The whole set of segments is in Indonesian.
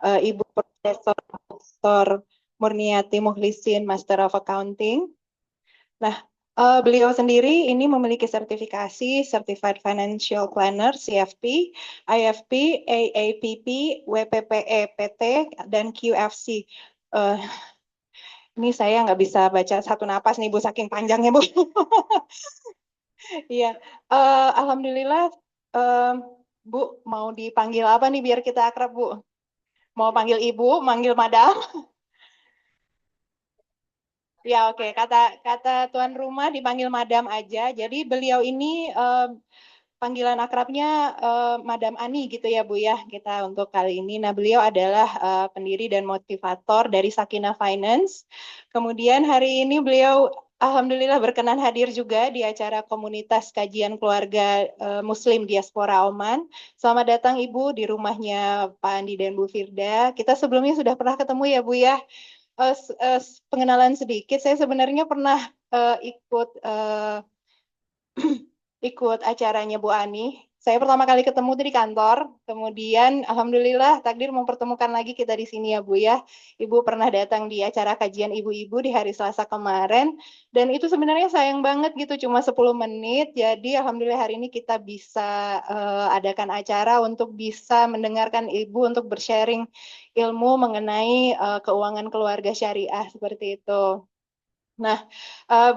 Ibu Profesor Dr. Murniati Muhlisin, Master of Accounting. Nah, beliau sendiri ini memiliki sertifikasi Certified Financial Planner, CFP, IFP, AAPP, WPPE, PT, dan QFC. Ini saya nggak bisa baca satu napas nih Bu, saking panjangnya Bu. Iya, Alhamdulillah, Bu mau dipanggil apa nih biar kita akrab Bu? Mau panggil Ibu, manggil Madam? Ya oke, kata tuan rumah dipanggil Madam aja. Jadi beliau ini panggilan akrabnya Madam Ani gitu ya Bu ya, kita untuk kali ini. Nah beliau adalah pendiri dan motivator dari Sakinah Finance. Kemudian hari ini beliau alhamdulillah berkenan hadir juga di acara komunitas kajian keluarga Muslim Diaspora Oman. Selamat datang Ibu di rumahnya Pak Andi dan Bu Firda. Kita sebelumnya sudah pernah ketemu ya Bu ya. Pengenalan sedikit, saya sebenarnya pernah ikut ikut acaranya Bu Ani. Saya pertama kali ketemu tuh di kantor, kemudian alhamdulillah takdir mempertemukan lagi kita di sini ya Bu ya. Ibu pernah datang di acara kajian ibu-ibu di hari Selasa kemarin, dan itu sebenarnya sayang banget gitu, cuma 10 menit. Jadi alhamdulillah hari ini kita bisa adakan acara untuk bisa mendengarkan Ibu untuk bersharing ilmu mengenai keuangan keluarga syariah seperti itu. Nah,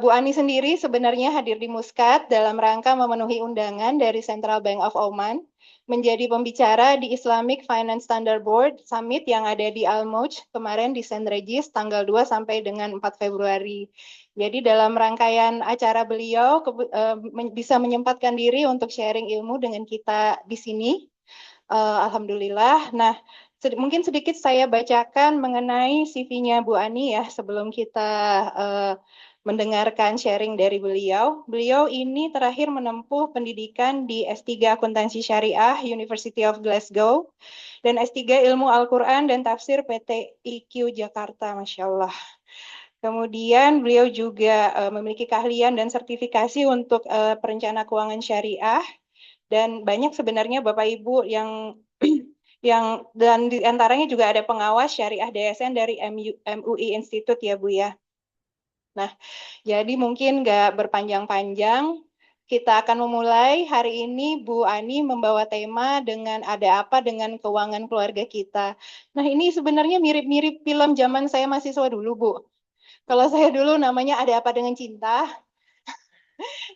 Bu Ani sendiri sebenarnya hadir di Muscat dalam rangka memenuhi undangan dari Central Bank of Oman menjadi pembicara di Islamic Finance Standard Board Summit yang ada di Al Mouj kemarin di St. Regis tanggal 2 sampai dengan 4 Februari. Jadi dalam rangkaian acara beliau bisa menyempatkan diri untuk sharing ilmu dengan kita di sini. Alhamdulillah. Nah, mungkin sedikit saya bacakan mengenai CV-nya Bu Ani ya sebelum kita mendengarkan sharing dari beliau. Beliau ini terakhir menempuh pendidikan di S3 Akuntansi Syariah University of Glasgow dan S3 Ilmu Al-Quran dan Tafsir PT IQ Jakarta, Masya Allah. Kemudian beliau juga memiliki keahlian dan sertifikasi untuk perencana keuangan syariah dan banyak sebenarnya Bapak Ibu yang dan di antaranya juga ada pengawas syariah DSN dari MUI Institute ya Bu ya. Nah, jadi mungkin nggak berpanjang-panjang, kita akan memulai hari ini Bu Ani membawa tema dengan ada apa dengan keuangan keluarga kita. Nah, ini sebenarnya mirip-mirip film zaman saya mahasiswa dulu Bu. Kalau saya dulu namanya Ada Apa Dengan Cinta.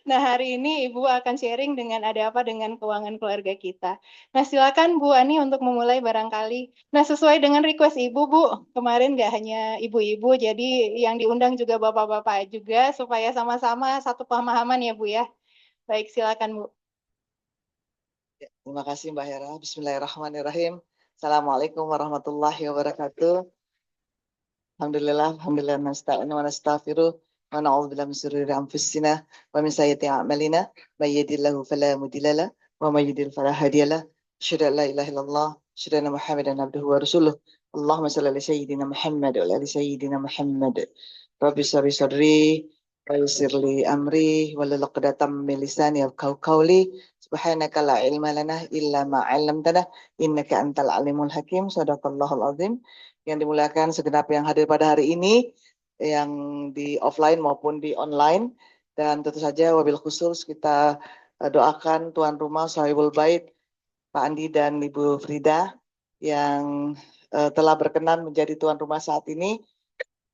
Nah, hari ini Ibu akan sharing dengan ada apa dengan keuangan keluarga kita. Nah, silakan Bu Ani untuk memulai barangkali. Nah, sesuai dengan request Ibu, Bu, kemarin nggak hanya ibu-ibu, jadi yang diundang juga bapak-bapak juga, supaya sama-sama satu pemahaman ya Bu ya. Baik, silakan Bu. Terima kasih Mbak Hera. Bismillahirrahmanirrahim. Assalamualaikum warahmatullahi wabarakatuh. Alhamdulillah, alhamdulillah nasta'inu wa nastaghfiruh wa na'udzu billahi min shururi anfusina wa min sayyiati a'malina may yahdihillahu fala mudilla lahu wa may yudlil fala hadiya lahu. Asyhadu an la ilaha illallah, asyhadu anna Muhammadan abduhu wa rasuluh. Allahumma shalli ala sayyidina Muhammad wa ala ali sayyidina Muhammad. Rabbi shrah sadri wa yassir li amri wa hlul 'uqdatam min lisani yafqahu qawli. Subhanaka la ilma lana illa ma 'allamtana innaka antal alimul hakim. Shadaqallahul azim. Yang dimuliakan segenap yang hadir pada hari ini, yang di offline maupun di online, dan tentu saja wabil khusus kita doakan tuan rumah Shahibul Bait Pak Andi dan Ibu Frida yang telah berkenan menjadi tuan rumah saat ini,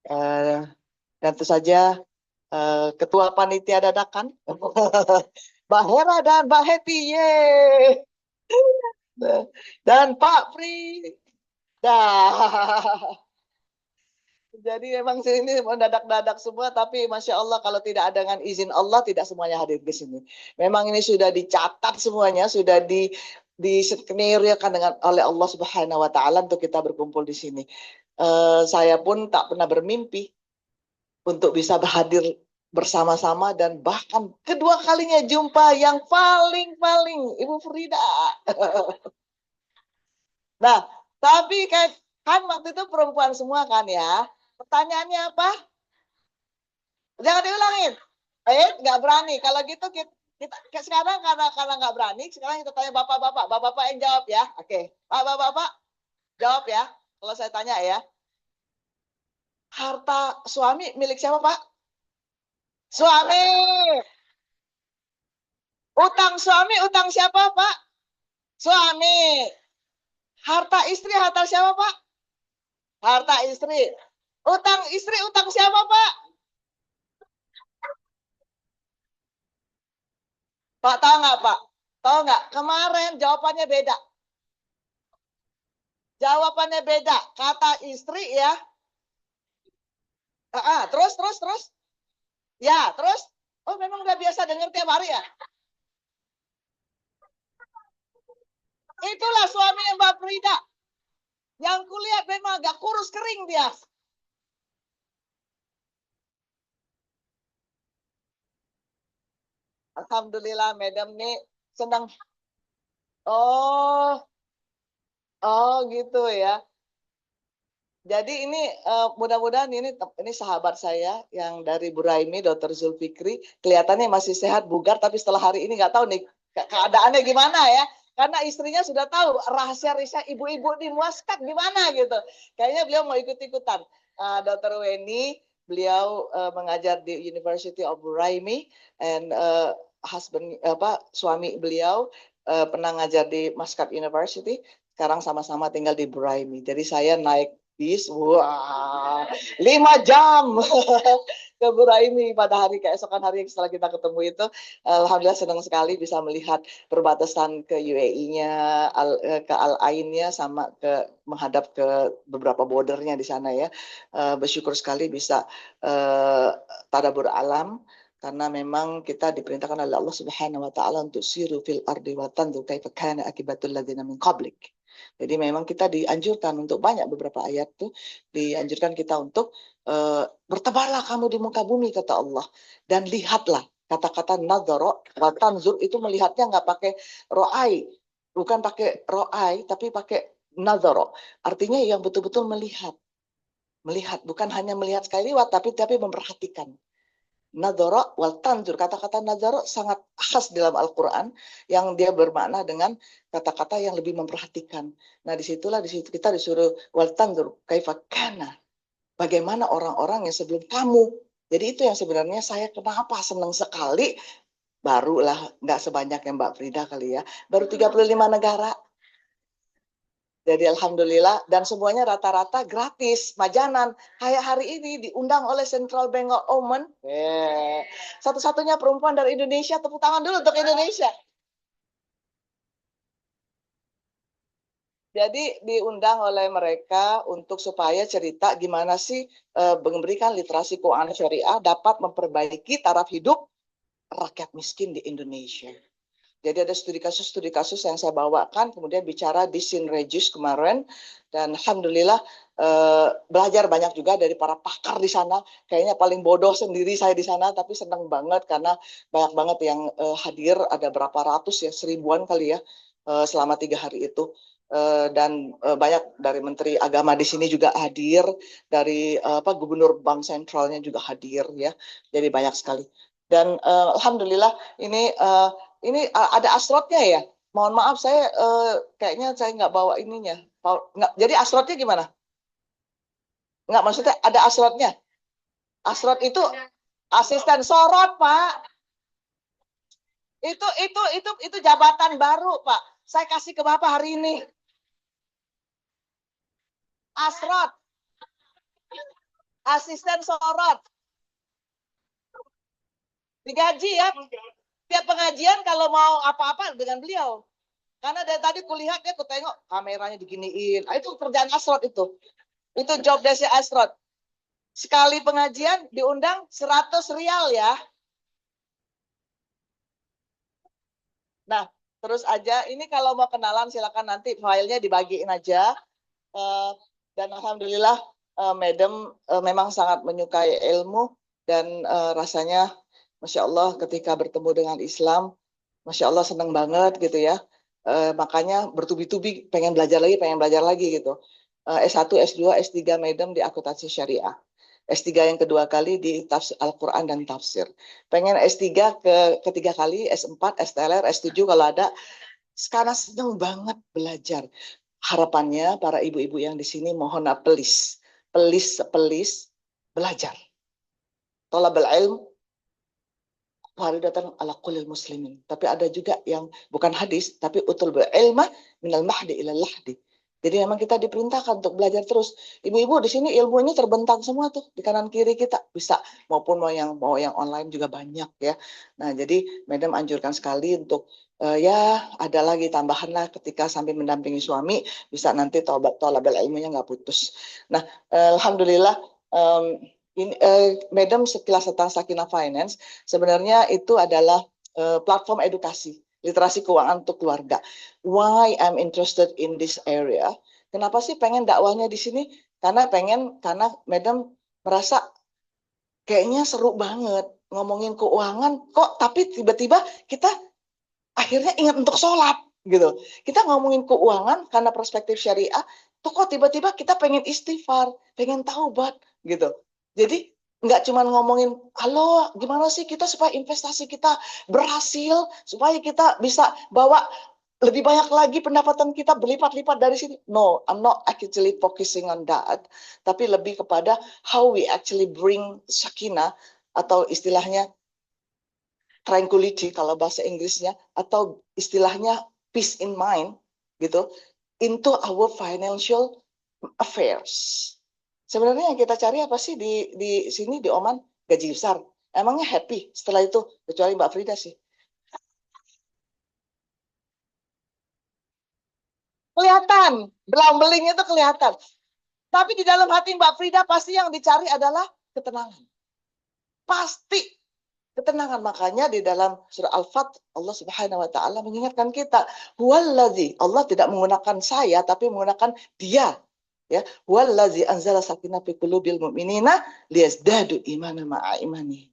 dan tentu saja Ketua Panitia Dadakan Mbak Hera dan Mbak Happy, yeay. Dan Pak Fri. Dah. Jadi memang ini mendadak-dadak semua, tapi Masya Allah kalau tidak ada dengan izin Allah, tidak semuanya hadir di sini. Memang ini sudah dicatat semuanya, sudah diskenariokan dengan oleh Allah Subhanahu Wa Taala untuk kita berkumpul di sini. Saya pun tak pernah bermimpi untuk bisa hadir bersama-sama dan bahkan kedua kalinya jumpa yang paling Ibu Frida. Nah, tapi kan waktu itu perempuan semua kan ya. Pertanyaannya apa? Jangan diulangin. Nggak berani. Kalau gitu kita sekarang karena nggak berani, sekarang kita tanya bapak-bapak. Bapak-bapak yang jawab ya. Oke. Bapak-bapak jawab ya. Kalau saya tanya ya, harta suami milik siapa, Pak? Suami. Utang suami, utang siapa, Pak? Suami. Harta istri, harta siapa, Pak? Harta istri. Utang istri, utang siapa, Pak? Pak, tahu nggak, Pak? Tahu nggak? Kemarin jawabannya beda. Jawabannya beda. Kata istri ya. Terus. Ya, terus. Oh, memang udah biasa dengar tiap hari ya? Itulah suami Mbak Frida. Yang kulihat memang agak kurus kering dia. Alhamdulillah, Madam nih senang. Oh, oh gitu ya. Jadi ini mudah-mudahan ini sahabat saya yang dari Buraimi, Dr. Zulfikri, kelihatannya masih sehat, bugar, tapi setelah hari ini nggak tahu nih keadaannya gimana ya. Karena istrinya sudah tahu rahasia-rahasia ibu-ibu di Muscat gimana gitu. Kayaknya beliau mau ikut-ikutan. Dr. Weni, beliau mengajar di University of Buraimi, and suami beliau pernah ngajar di Muscat University. Sekarang sama-sama tinggal di Buraimi. Jadi saya naik bis, wah, 5 jam ke Buraimi pada hari keesokan hari setelah kita ketemu itu. Alhamdulillah senang sekali bisa melihat perbatasan ke UAE-nya, ke Al Ain-nya, sama ke menghadap ke beberapa bordernya di sana ya. Bersyukur sekali bisa tadabbur alam, karena memang kita diperintahkan oleh Allah Subhanahu wa taala untuk siru fil ardi wa tanzur kaifa kana akibatul ladzina min qablik. Jadi memang kita dianjurkan untuk beberapa ayat tuh dianjurkan kita untuk bertebarlah kamu di muka bumi, kata Allah, dan lihatlah. Kata-kata nadhara wa tanzur itu melihatnya nggak pakai ro'ai, bukan pakai ro'ai tapi pakai nadhara. Artinya yang betul-betul melihat. Melihat, bukan hanya melihat sekali lewat tapi memperhatikan. Nadhara wal tanzur, kata-kata nadhara sangat khas dalam Al-Quran, yang dia bermakna dengan kata-kata yang lebih memperhatikan. Nah di situ kita disuruh wal tanzur kaifa kana, bagaimana orang-orang yang sebelum kamu. Jadi itu yang sebenarnya saya kenapa senang sekali, barulah nggak sebanyak yang Mbak Frida kali ya, baru 35 negara. Jadi alhamdulillah, dan semuanya rata-rata gratis, majanan. Kayak hari ini diundang oleh Central Bank of Oman. Satu-satunya perempuan dari Indonesia, tepuk tangan dulu untuk Indonesia. Jadi diundang oleh mereka untuk supaya cerita gimana sih memberikan literasi keuangan syariah dapat memperbaiki taraf hidup rakyat miskin di Indonesia. Jadi ada studi kasus yang saya bawakan, kemudian bicara di Sinregis kemarin, dan alhamdulillah belajar banyak juga dari para pakar di sana. Kayaknya paling bodoh sendiri saya di sana, tapi senang banget karena banyak banget yang hadir, ada berapa ratus ya, 1000-an kali ya selama 3 hari itu. Dan banyak dari Menteri Agama di sini juga hadir, dari Gubernur Bank Sentralnya juga hadir ya. Jadi banyak sekali. Dan alhamdulillah ini ada astrotnya ya. Mohon maaf saya kayaknya saya nggak bawa ininya. Jadi astrotnya gimana? Nggak, maksudnya ada astrotnya. Astrot itu asisten sorot, Pak. Itu jabatan baru, Pak. Saya kasih ke Bapak hari ini. Astrot. Asisten sorot. Digaji ya. Tiap pengajian kalau mau apa-apa dengan beliau. Karena dari tadi kulihat dia, tengok kameranya diginiin. Itu kerjaan Asrot itu. Itu job desk Asrot. Sekali pengajian diundang 100 rial ya. Nah, terus aja. Ini kalau mau kenalan silakan nanti filenya dibagiin aja. Dan alhamdulillah Madam memang sangat menyukai ilmu, dan rasanya Masya Allah ketika bertemu dengan Islam, Masya Allah senang banget gitu ya. Makanya bertubi-tubi pengen belajar lagi gitu. S1, S2, S3 Madam di akuntansi syariah. S3 yang kedua kali di tafsir Al-Quran dan tafsir. Pengen S3 ketiga kali, S4, STLR, S7 kalau ada. Sekarang senang banget belajar. harapannya para ibu-ibu yang di sini mohon please belajar. Thalabul ilm faridatan ala kulli muslimin. Tapi ada juga yang bukan hadis, tapi utul ilma minal mahdi ilal lahdi. Jadi memang kita diperintahkan untuk belajar terus. Ibu-ibu di sini ilmunya terbentang semua tuh di kanan kiri kita bisa, maupun mau yang online juga banyak ya. Nah jadi Madam anjurkan sekali untuk ya ada lagi tambahan lah ketika sambil mendampingi suami bisa nanti thalabul ilmunya nggak putus. Nah alhamdulillah ini Madam sekilas tentang Sakinah Finance sebenarnya itu adalah platform edukasi literasi keuangan untuk keluarga. Why I'm interested in this area? Kenapa sih pengen dakwahnya di sini? Karena Madam merasa kayaknya seru banget ngomongin keuangan kok, tapi tiba-tiba kita akhirnya ingat untuk sholat gitu. Kita ngomongin keuangan karena perspektif syariah, kok tiba-tiba kita pengen istighfar, pengen taubat gitu. Jadi nggak cuma ngomongin, halo gimana sih kita supaya investasi kita berhasil, supaya kita bisa bawa lebih banyak lagi pendapatan kita berlipat-lipat dari sini. No, I'm not actually focusing on that. Tapi lebih kepada how we actually bring sakinah atau istilahnya tranquility kalau bahasa Inggrisnya, atau istilahnya peace in mind gitu, into our financial affairs. Sebenarnya yang kita cari apa sih di sini di Oman? Gaji besar. Emangnya happy setelah itu, kecuali Mbak Frida sih. Kelihatan, belang-belingnya itu kelihatan. Tapi di dalam hati Mbak Frida pasti yang dicari adalah ketenangan. Pasti ketenangan. Makanya di dalam surah Al-Fat Allah Subhanahu wa taala mengingatkan kita, huwallazi, Allah tidak menggunakan saya tapi menggunakan dia. Ya, huwallazi anzala sakinah fi qulubil mu'minina liyazdadu imana ma'a imani.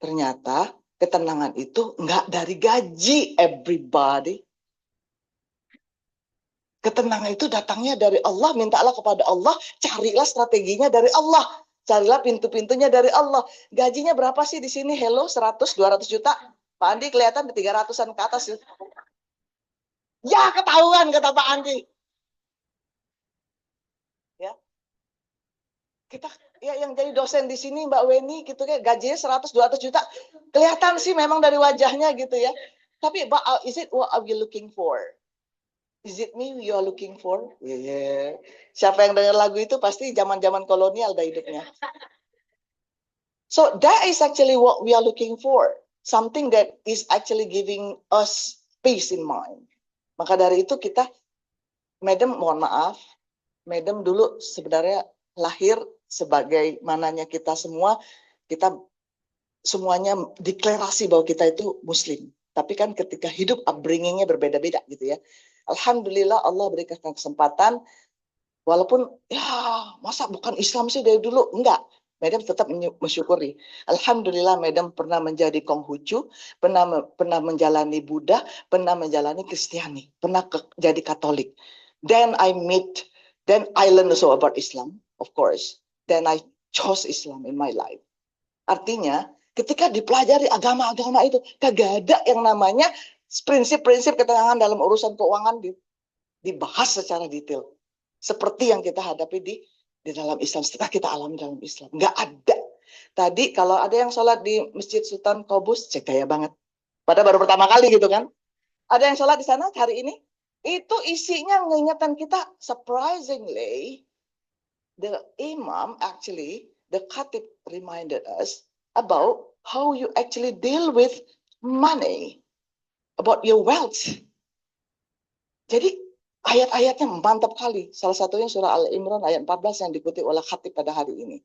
Ternyata ketenangan itu enggak dari gaji, everybody. Ketenangan itu datangnya dari Allah, mintalah kepada Allah, carilah strateginya dari Allah. Carilah pintu-pintunya dari Allah. Gajinya berapa sih di sini? Hello, 100, 200 juta. Pak Andi kelihatan 300-an ke atas. Ya, ketahuan kata Pak Andi. Ya. Kita ya yang jadi dosen di sini Mbak Weni gitu kayak gajinya 100 200 juta. Kelihatan sih memang dari wajahnya gitu ya. Tapi is it what are we looking for? Is it me you are looking for? Yeah. Siapa yang dengar lagu itu pasti zaman-zaman kolonial dah hidupnya. So that is actually what we are looking for. Something that is actually giving us peace in mind. Maka dari itu kita, Madam mohon maaf, Madam dulu sebenarnya lahir sebagai mananya kita semua, kita semuanya deklarasi bahwa kita itu Muslim. Tapi kan ketika hidup upbringingnya berbeda-beda gitu ya. Alhamdulillah Allah berikan kesempatan, walaupun ya masa bukan Islam sih dari dulu, enggak. Madam tetap mensyukuri. Alhamdulillah Madam pernah menjadi Konghucu, pernah menjalani Buddha, pernah menjalani Kristiani, pernah jadi Katolik. Then I learn also about Islam, of course. Then I chose Islam in my life. Artinya, ketika dipelajari agama-agama itu, kagak ada yang namanya prinsip-prinsip ketenangan dalam urusan keuangan dibahas secara detail. Seperti yang kita hadapi di dalam Islam, setelah kita alami dalam Islam. Nggak ada. Tadi kalau ada yang sholat di Masjid Sultan Qobus, cek gaya banget. Padahal baru pertama kali gitu kan. Ada yang sholat di sana hari ini, itu isinya mengingatkan kita, surprisingly, the Imam actually, the Khatib reminded us about how you actually deal with money, about your wealth. Jadi ayat-ayatnya mantap kali. Salah satunya surah Al-Imran ayat 14 yang dikutip oleh Khatib pada hari ini.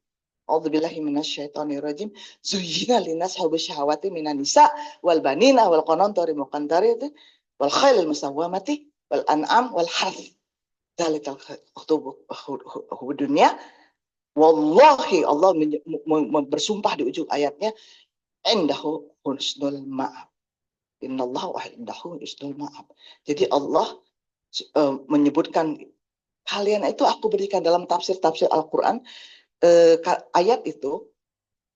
A'udzubillahi minasyaitonirrajim. Zuyyina linas hubbu syahawati minan nisa wal banina wal qanantari muqantarati wal khailil musawwamati wal an'am wal harth. Dzalikal hubbu dunya. Wallahi Allah bersumpah di ujung ayatnya, indahu husnul ma'ab. Innallahu indahu husnul ma'ab. Jadi Allah menyebutkan kalian itu aku berikan dalam tafsir Al-Quran, ayat itu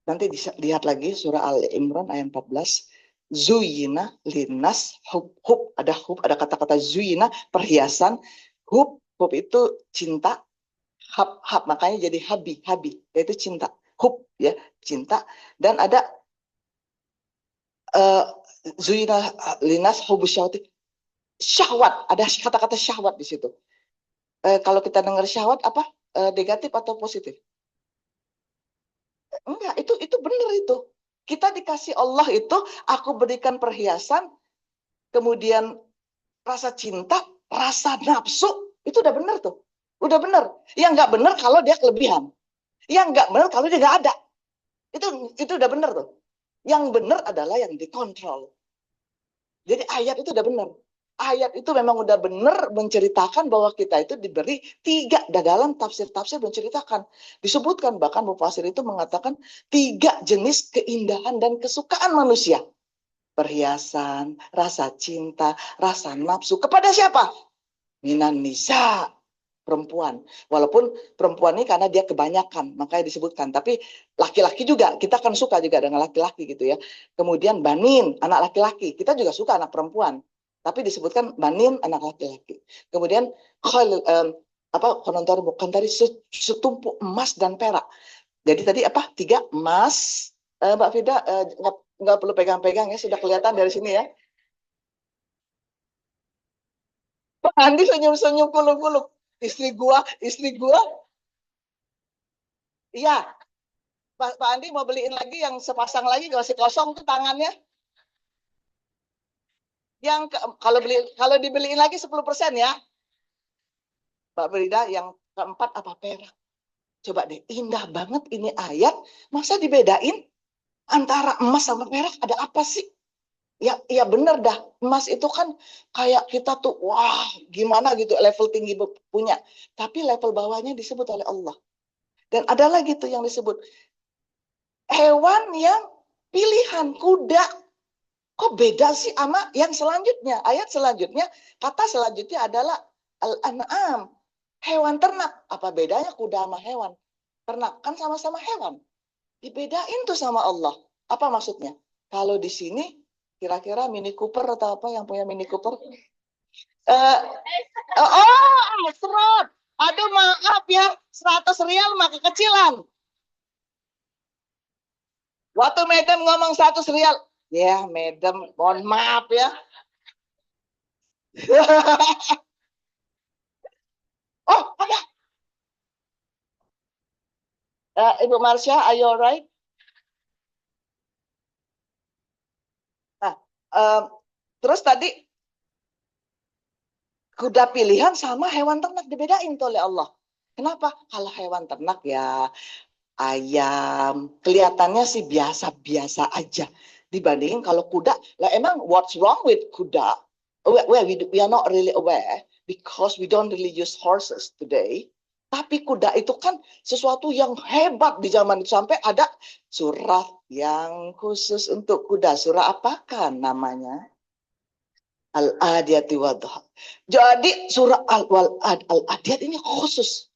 nanti lihat lagi surah Al-Imran ayat 14. Zuyina linnas hub, ada kata-kata zuyina, perhiasan, Hub itu cinta, hab makanya jadi habi, yaitu cinta. Hub ya, cinta. Dan ada zuyina linas hubus syahwat, syahwat, ada kata-kata syahwat di situ. Kalau kita dengar syahwat apa? Negatif atau positif? Enggak, itu benar itu. Kita dikasih Allah itu, aku berikan perhiasan, kemudian rasa cinta, rasa nafsu, itu udah benar tuh. Udah benar. Yang nggak benar kalau dia kelebihan. Yang nggak benar kalau dia nggak ada. Itu udah benar tuh. Yang benar adalah yang dikontrol. Jadi ayat itu udah benar. Ayat itu memang udah benar menceritakan bahwa kita itu diberi tiga, dalam tafsir-tafsir menceritakan. Disebutkan, bahkan mufasir itu mengatakan tiga jenis keindahan dan kesukaan manusia. Perhiasan, rasa cinta, rasa nafsu. Kepada siapa? Minan nisa, perempuan. Walaupun perempuan ini karena dia kebanyakan, makanya disebutkan. Tapi laki-laki juga, kita kan suka juga dengan laki-laki gitu ya. Kemudian banin, anak laki-laki. Kita juga suka anak perempuan. Tapi disebutkan banin, anak laki-laki. Kemudian konontor bukan tadi setumpuk emas dan perak. Jadi tadi apa? Tiga emas. Mbak Fida nggak perlu pegang-pegang ya, sudah kelihatan dari sini ya. Pak Andi senyum-senyum kuluk-kuluk. Istri gua, iya. Pak Andi mau beliin lagi yang sepasang lagi, masih kosong tuh tangannya. Kalau dibeliin lagi 10% ya. Mbak Frida, yang keempat apa perak? Coba deh, indah banget ini ayat. Masa dibedain antara emas sama perak? Ada apa sih? Ya bener dah. Emas itu kan kayak kita tuh, wah gimana gitu level tinggi punya. Tapi level bawahnya disebut oleh Allah. Dan ada lagi tuh yang disebut hewan yang pilihan, kuda. Kok beda sih sama yang selanjutnya? Ayat selanjutnya, kata selanjutnya adalah al-an'am. Hewan ternak. Apa bedanya kuda sama hewan? Ternak kan sama-sama hewan. Dibedain tuh sama Allah. Apa maksudnya? Kalau di sini, kira-kira Mini Cooper atau apa yang punya Mini Cooper? Serot. Aduh maaf ya, 100 rial mah kekecilan. Waktu Madam ngomong 100 rial, ya Madam, mohon maaf ya. Oh, ada. Ibu Marsha, are you alright? Nah, terus tadi kuda pilihan sama hewan ternak dibedain tuh oleh Allah. Kenapa? Kalau hewan ternak ya ayam, kelihatannya sih biasa-biasa aja. Dibandingin kalau kuda, lah emang what's wrong with kuda? We are not really aware because we don't really use horses today. Tapi kuda itu kan sesuatu yang hebat di zaman itu. Sampai ada surah yang khusus untuk kuda. Surah apakah namanya? Al-Adiyati Wadha. Jadi surah Al-Adiyat ini khusus.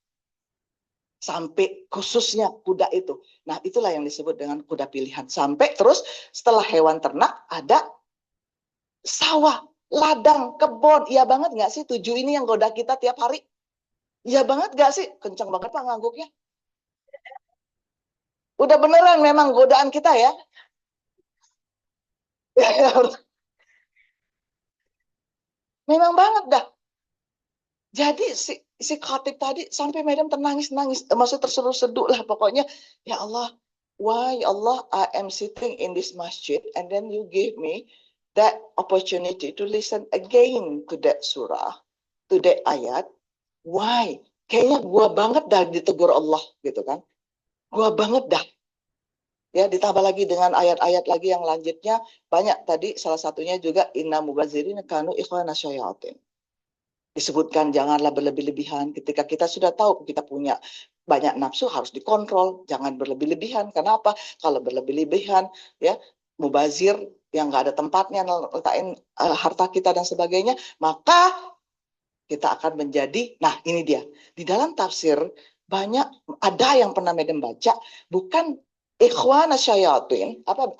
Sampai khususnya kuda itu. Nah itulah yang disebut dengan kuda pilihan. Sampai terus setelah hewan ternak ada sawah, ladang, kebun. Iya banget nggak sih 7 ini yang goda kita tiap hari? Iya banget nggak sih? Kencang banget Pak ngangguknya. Udah beneran memang godaan kita ya. Memang banget dah. Jadi si Khatib tadi sampai Madam ternangis-nangis, maksud terseduh-seduh lah pokoknya. Ya Allah, why Allah I am sitting in this masjid and then you give me that opportunity to listen again to that surah, to that ayat. Why? Kayaknya gua banget dah ditegur Allah gitu kan. Gua banget dah. Ya, ditambah lagi dengan ayat-ayat lagi yang lanjutnya banyak tadi, salah satunya juga inna mubazirin kanu ikhwana syayatin. Disebutkan janganlah berlebih-lebihan ketika kita sudah tahu kita punya banyak nafsu harus dikontrol, jangan berlebih-lebihan. Kenapa? Kalau berlebih-lebihan ya mubazir yang nggak ada tempatnya letakin harta kita dan sebagainya, maka kita akan menjadi, nah ini dia, di dalam tafsir banyak ada yang pernah Madam baca, bukan ikhwana syayatin, apa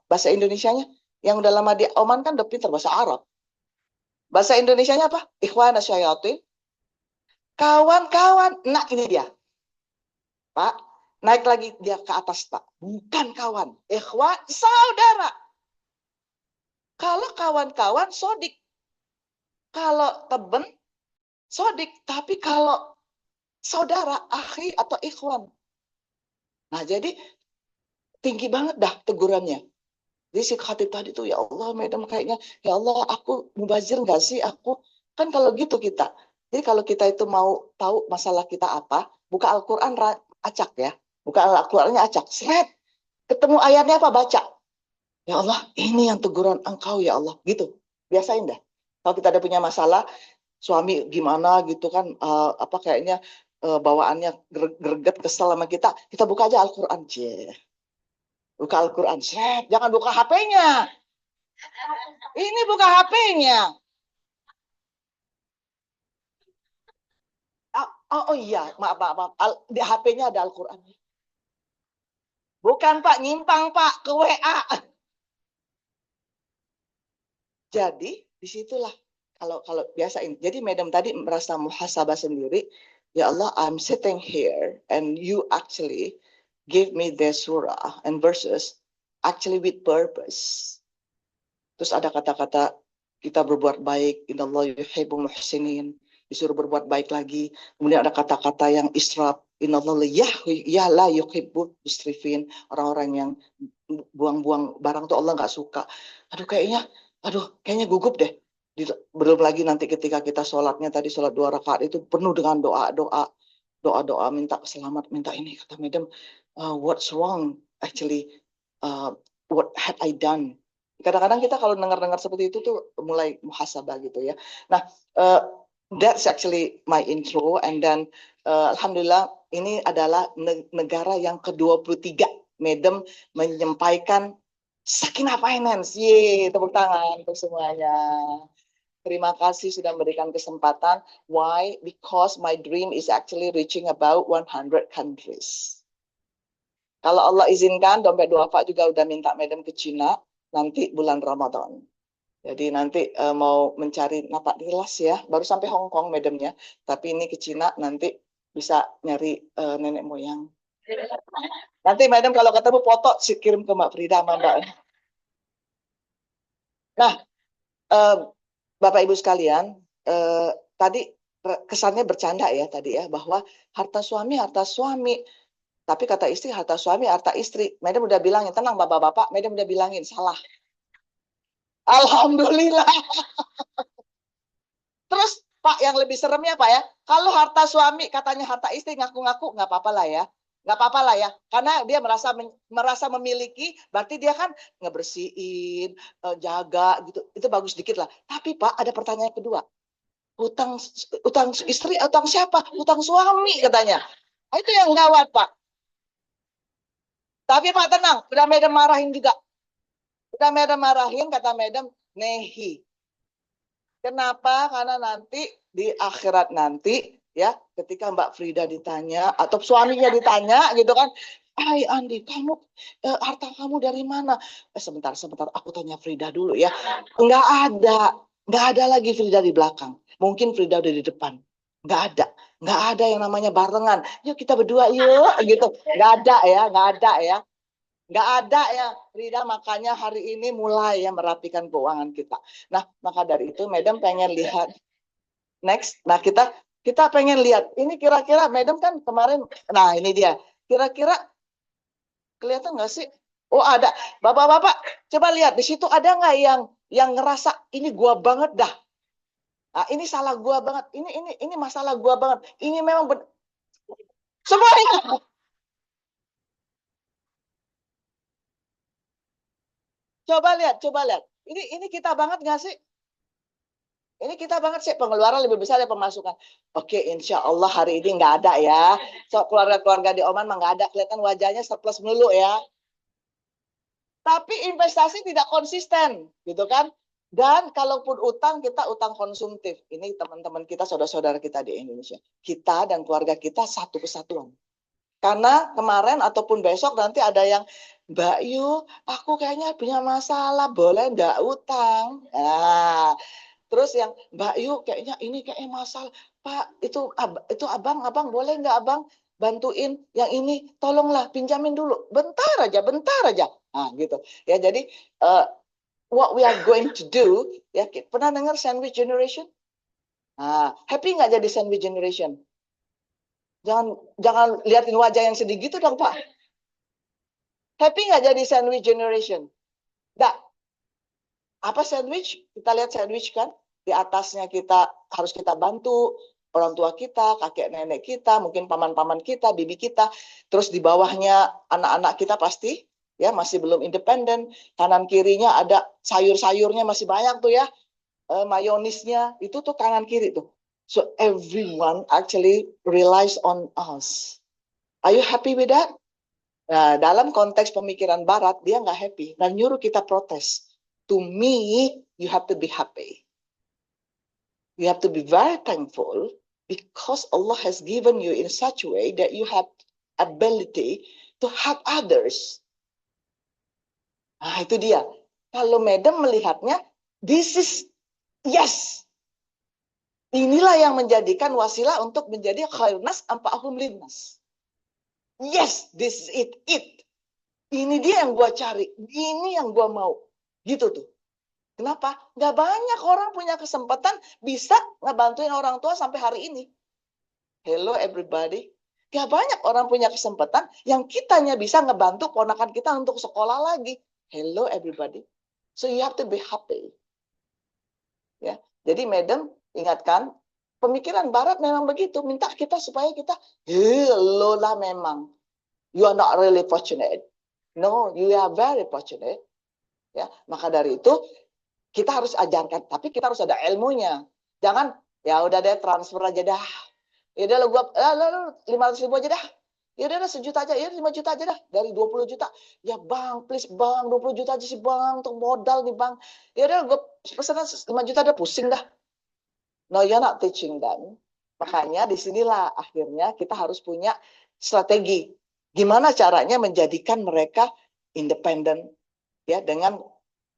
bahasa Indonesianya yang udah lama di Oman kan udah pintar bahasa Arab. Bahasa Indonesianya apa? Ikhwana syayatin. Kawan-kawan. Nah, ini dia. Pak, naik lagi dia ke atas, Pak. Bukan kawan. Ikhwan, saudara. Kalau kawan-kawan, sodik. Kalau temen, sodik. Tapi kalau saudara, akhi, atau ikhwan. Nah, jadi tinggi banget dah tegurannya. Jadi si khatib tadi tuh, ya Allah, madam kayaknya, ya Allah, aku mubazir nggak sih? Aku kan kalau gitu kita. Jadi kalau kita itu mau tahu masalah kita apa, buka Al-Quran acak ya. Buka Al-Qurannya acak. Seret. Ketemu ayatnya apa? Baca. Ya Allah, ini yang teguran engkau ya Allah. Gitu. Biasain dah. Kalau kita ada punya masalah, suami gimana gitu kan, apa kayaknya bawaannya greget kesel sama kita buka aja Al-Quran. Buka Al-Quran. Jangan buka HP-nya. Ini buka HP-nya. Oh iya, maaf. Di HP-nya ada Al-Quran. Bukan Pak, nyimpang Pak, ke WA. Jadi, disitulah kalau biasain. Jadi, madam tadi merasa muhasabah sendiri. Ya Allah, I'm sitting here and you actually give me the surah and verses actually with purpose. Terus ada kata-kata kita berbuat baik, innallaha yuhibbul muhsinin, disuruh berbuat baik lagi. Kemudian ada kata-kata yang israf, innallaha ya la yuhibbul musrifin, orang-orang yang buang-buang barang tuh Allah nggak suka. Kayaknya gugup deh. Belum lagi nanti ketika kita sholatnya tadi sholat 2 rakaat itu penuh dengan doa minta selamat, minta ini. Kata madam, what's wrong actually, what had I done? Kadang-kadang kita kalau dengar-dengar seperti itu tuh mulai muhasabah gitu ya. Nah, that's actually my intro, and then alhamdulillah ini adalah negara yang ke-23 madam menyampaikan Sakinah Finance. Yeay, tepuk tangan untuk semuanya. Terima kasih sudah memberikan kesempatan. Why? Because my dream is actually reaching about 100 countries. Kalau Allah izinkan, dompet duafa juga udah minta madam ke Cina nanti bulan Ramadan. Jadi nanti mau mencari napak tilas ya, baru sampai Hong Kong madamnya, tapi ini ke Cina nanti bisa nyari nenek moyang. Nanti madam kalau ketemu foto kirim ke Mbak Frida sama Mbak. Nah, Bapak Ibu sekalian, tadi kesannya bercanda ya tadi ya, bahwa harta suami, tapi kata istri harta suami, harta istri. Madam udah bilangin, tenang bapak-bapak, madam udah bilangin, salah. Alhamdulillah. Terus Pak, yang lebih seremnya Pak ya, kalau harta suami katanya harta istri, ngaku-ngaku nggak apa-apa lah ya. Nggak apa-apa lah ya, karena dia merasa memiliki, berarti dia kan ngebersihin, jaga gitu, itu bagus dikit lah. Tapi Pak, ada pertanyaan kedua, utang istri, utang siapa? Utang suami katanya. Itu yang gawat Pak. Tapi Pak tenang, udah madam marahin juga. Udah madam marahin, kata madam, nehi. Kenapa? Karena nanti di akhirat nanti ya, ketika Mbak Frida ditanya atau suaminya ditanya gitu kan, Hai Andi, kamu harta kamu dari mana? Sebentar, aku tanya Frida dulu ya. Nggak ada lagi Frida di belakang. Mungkin Frida udah di depan. Nggak ada yang namanya barengan. Yuk kita berdua yuk gitu. Nggak ada ya. Nggak ada ya, Frida, makanya hari ini mulai ya merapikan keuangan kita. Nah, maka dari itu, madam pengen lihat next. Nah, kita pengen lihat ini kira-kira, madam kan kemarin, nah ini dia, kira-kira kelihatan nggak sih? Oh ada, bapak-bapak, coba lihat di situ ada nggak yang ngerasa ini gua banget dah. Nah, ini salah gua banget. Ini masalah gua banget. Ini memang semuanya. Coba lihat. Ini kita banget nggak sih? Ini kita banget sih, pengeluaran lebih besar dari pemasukan. Oke, insya Allah hari ini nggak ada ya. So, keluarga-keluarga di Oman mah nggak ada. Kelihatan wajahnya surplus melulu ya. Tapi investasi tidak konsisten, gitu kan? Dan kalaupun utang, kita utang konsumtif. Ini teman-teman kita, saudara-saudara kita di Indonesia. Kita dan keluarga kita satu kesatuan. Karena kemarin ataupun besok nanti ada yang, Mbak Yu, aku kayaknya punya masalah, boleh nggak utang? Nah, terus yang Mbak Yu kayaknya masalah, Pak, itu abang boleh nggak abang bantuin yang ini? Tolonglah pinjamin dulu, bentar aja. Nah, gitu. Ya, jadi what we are going to do, ya, pernah dengar sandwich generation? Nah, happy nggak jadi sandwich generation? Jangan liatin wajah yang sedih gitu dong, Pak. Happy nggak jadi sandwich generation? Nggak. Apa sandwich? Kita lihat sandwich kan, di atasnya harus kita bantu orang tua kita, kakek nenek kita, mungkin paman-paman kita, bibi kita. Terus di bawahnya anak-anak kita pasti ya masih belum independen. Kanan kirinya ada sayur-sayurnya masih banyak tuh ya, mayonisnya itu tuh kanan kiri tuh. So everyone actually relies on us. Are you happy with that? Nah, dalam konteks pemikiran Barat, dia nggak happy dan nyuruh kita protes. To me, you have to be happy. You have to be very thankful because Allah has given you in such a way that you have ability to help others. Nah, itu dia. Kalau Madam melihatnya, this is yes. Inilah yang menjadikan wasilah untuk menjadi khairnas ampa'ahum linnas. Yes, this is it. Ini dia yang gua cari. Ini yang gua mau. Gitu tuh. Kenapa? Nggak banyak orang punya kesempatan bisa ngebantuin orang tua sampai hari ini. Hello everybody. Nggak banyak orang punya kesempatan yang kitanya bisa ngebantu ponakan kita untuk sekolah lagi. Hello everybody. So you have to be happy. Ya. Jadi Madam ingatkan, pemikiran Barat memang begitu. Minta kita supaya kita, hello lah memang. You are not really fortunate. No, you are very fortunate. Ya, maka dari itu kita harus ajarkan, tapi kita harus ada ilmunya. Jangan, ya udah deh transfer aja dah. Ya udah lo 500.000 aja dah. Ya udah 1 juta aja, ya 5 juta aja dah. Dari 20 juta. Ya bang, please bang, 20 juta aja sih bang, untuk modal nih bang. Ya udah gue pesanan 5 juta dah, pusing dah. No, you're not teaching them. Makanya disinilah akhirnya kita harus punya strategi. Gimana caranya menjadikan mereka independen ya dengan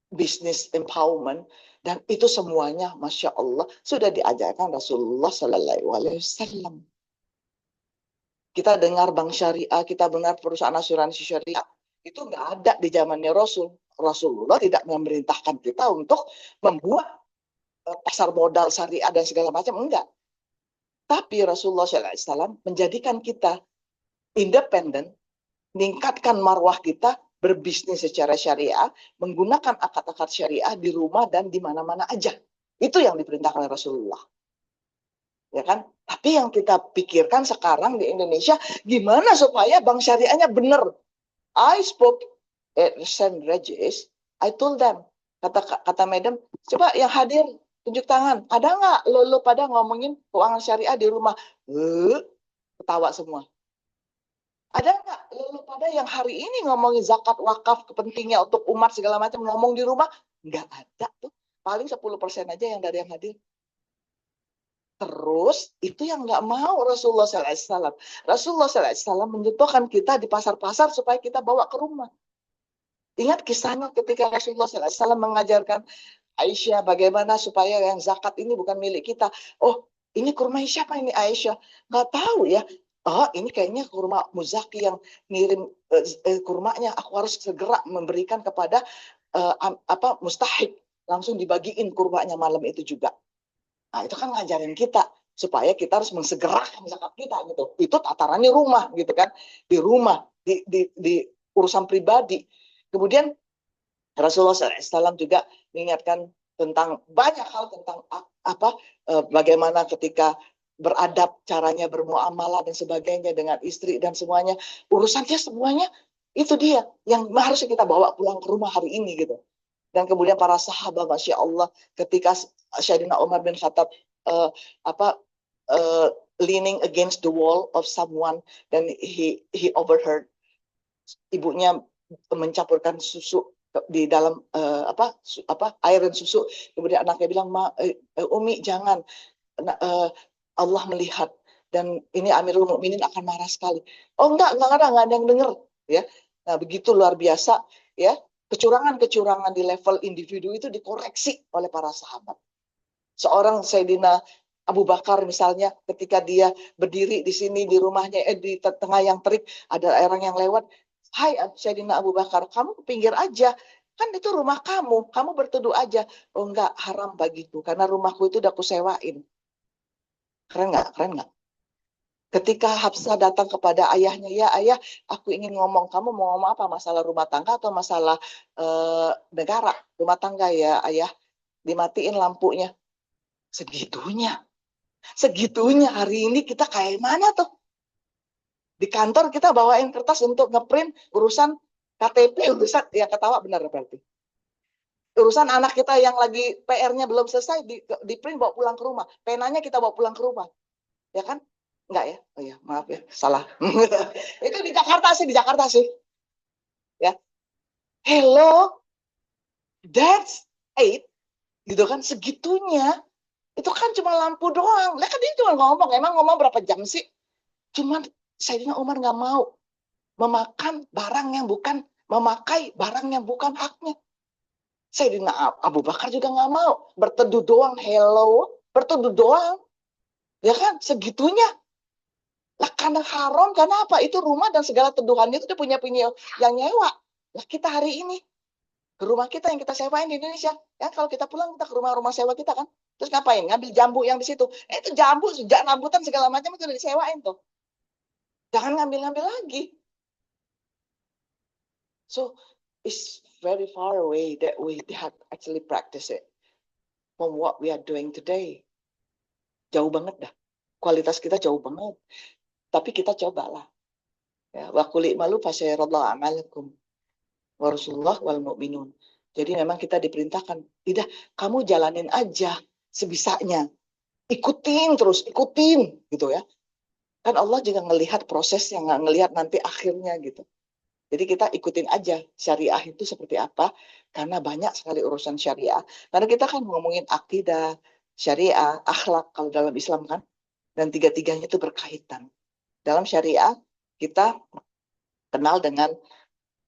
business empowerment, dan itu semuanya Masya Allah sudah diajarkan Rasulullah Sallallahu Alaihi Wasallam. Kita dengar bank syariah, kita dengar perusahaan asuransi syariah, itu nggak ada di zamannya Rasulullah tidak memerintahkan kita untuk membuat pasar modal syariah dan segala macam, enggak. Tapi Rasulullah Sallallahu Alaihi Wasallam menjadikan kita independen, meningkatkan marwah kita, berbisnis secara syariah, menggunakan akad-akad syariah di rumah dan di mana-mana aja. Itu yang diperintahkan oleh Rasulullah. Ya kan? Tapi yang kita pikirkan sekarang di Indonesia, gimana supaya bank syariahnya benar? I spoke at St. Regis, I told them, kata Madam, coba yang hadir tunjuk tangan. Ada nggak lo pada ngomongin keuangan syariah di rumah? Ketawa semua. Ada nggak lo pada yang hari ini ngomongin zakat wakaf kepentingnya untuk umat segala macam ngomong di rumah? Nggak ada tuh. Paling 10% aja yang dari yang hadir. Terus itu yang nggak mau Rasulullah SAW. Rasulullah SAW menyentuhkan kita di pasar-pasar supaya kita bawa ke rumah. Ingat kisahnya ketika Rasulullah SAW mengajarkan Aisyah bagaimana supaya yang zakat ini bukan milik kita. Oh, ini kurma siapa ini Aisyah? Nggak tahu ya. Oh, ini kayaknya kurma Muzaki yang ngirim kurmanya. Aku harus segera memberikan kepada mustahik. Langsung dibagiin kurmanya malam itu juga. Nah, itu kan ngajarin kita supaya kita harus mensegerakan zakat kita gitu. Itu tatarannya rumah gitu kan. Di rumah, di urusan pribadi. Kemudian Rasulullah SAW juga mengingatkan tentang banyak hal tentang bagaimana ketika beradab, caranya bermuamalah dan sebagainya dengan istri dan semuanya. Urusannya semuanya itu dia yang harus kita bawa pulang ke rumah hari ini gitu. Dan kemudian para sahabat, Masya Allah, ketika Sayyidina Umar bin Khattab leaning against the wall of someone, dan he overheard ibunya mencampurkan susu di dalam air dan susu. Kemudian anaknya bilang, Umi jangan, Allah melihat dan ini Amirul Mukminin akan marah sekali. Oh enggak ada yang dengar ya. Nah, begitu luar biasa ya. Kecurangan-kecurangan di level individu itu dikoreksi oleh para sahabat. Seorang Sayyidina Abu Bakar misalnya ketika dia berdiri di sini di rumahnya, di tengah yang terik ada orang yang lewat, hai Sayyidina Abu Bakar, kamu ke pinggir aja, kan itu rumah kamu berteduh aja. Oh enggak, haram bagiku karena rumahku itu udah kusewain. Keren nggak? Keren nggak? Ketika Hafsah datang kepada ayahnya, ya ayah, aku ingin ngomong, kamu mau ngomong apa? Masalah rumah tangga atau masalah negara? Rumah tangga ya ayah, dimatiin lampunya. Segitunya. Segitunya hari ini kita kayak mana tuh? Di kantor kita bawain kertas untuk ngeprint urusan KTP, urusan, ya ketawa benar berarti. Urusan anak kita yang lagi PR-nya belum selesai, di print bawa pulang ke rumah. Penanya kita bawa pulang ke rumah. Ya kan? Enggak ya? Oh ya, maaf ya, salah. Itu di Jakarta sih. Ya. Hello, that's eight. Gitu kan, segitunya. Itu kan cuma lampu doang. Lah kan dia cuma ngomong, emang ngomong berapa jam sih? Cuman Sayyidina Umar nggak mau memakai barang yang bukan haknya. Sayyidina Abu Bakar juga nggak mau. Berteduh doang, hello. Berteduh doang. Ya kan, segitunya. Lah karena haram, karena apa? Itu rumah dan segala teduhannya itu dia punya yang nyewa. Lah kita hari ini, ke rumah kita yang kita sewain di Indonesia. Ya kalau kita pulang, kita ke rumah-rumah sewa kita kan. Terus ngapain? Ngambil jambu yang di situ. Itu jambu, sejak rambutan segala macam itu udah disewain tuh. Jangan ngambil-ngambil lagi. So, it's very far away that we have actually practice it from what we are doing today. Jauh banget dah. Kualitas kita jauh banget. Tapi kita cobalah. Ya, wa qul i'malu fasyarallahu a'malakum wa rasulullah wal mu'minun. Jadi memang kita diperintahkan, tidak, kamu jalanin aja sebisanya. Ikutin terus, ikutin gitu ya. Kan Allah juga ngelihat prosesnya, nggak ngelihat nanti akhirnya gitu. Jadi kita ikutin aja syariah itu seperti apa, karena banyak sekali urusan syariah. Karena kita kan ngomongin akidah, syariah, akhlak kalau dalam Islam kan, dan tiga-tiganya itu berkaitan. Dalam syariah kita kenal dengan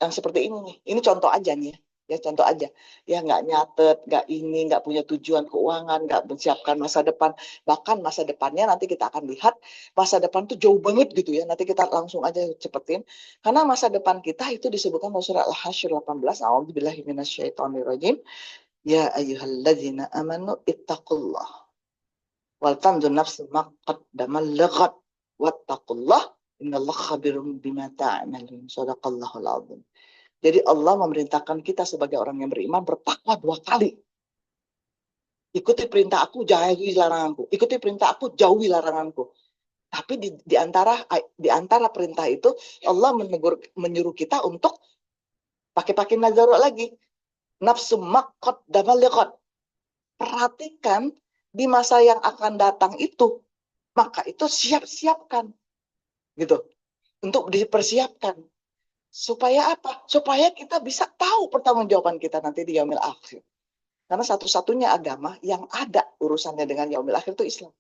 yang seperti ini nih. Ini contoh aja nih ya, contoh aja. Ya nggak nyatet, nggak punya tujuan keuangan, nggak menyiapkan masa depan. Bahkan masa depannya nanti kita akan lihat masa depan tuh jauh banget gitu ya. Nanti kita langsung aja cepetin. Karena masa depan kita itu disebutkan dalam surah Al-Hasyr 18. A'udzubillahi minasyaitonirrajim. Ya ayyuhalladzina amanu ittaqullah wal tanzur nafsun ma qaddamat lighad wattaqullah innallaha khabirum bima ta'malun. Shadaqallahul azim. Jadi Allah memerintahkan kita sebagai orang yang beriman bertakwa 2 kali. Ikuti perintah aku, jauhi laranganku. Ikuti perintah aku, jauhi laranganku. Tapi di antara perintah itu Allah menyuruh kita untuk pakai nazarul lagi. Nafsu maqqad damaliqad. Perhatikan di masa yang akan datang itu, maka itu siapkan gitu. Untuk dipersiapkan. Supaya apa? Supaya kita bisa tahu pertanggungjawaban kita nanti di yaumil akhir. Karena satu-satunya agama yang ada urusannya dengan yaumil akhir itu Islam.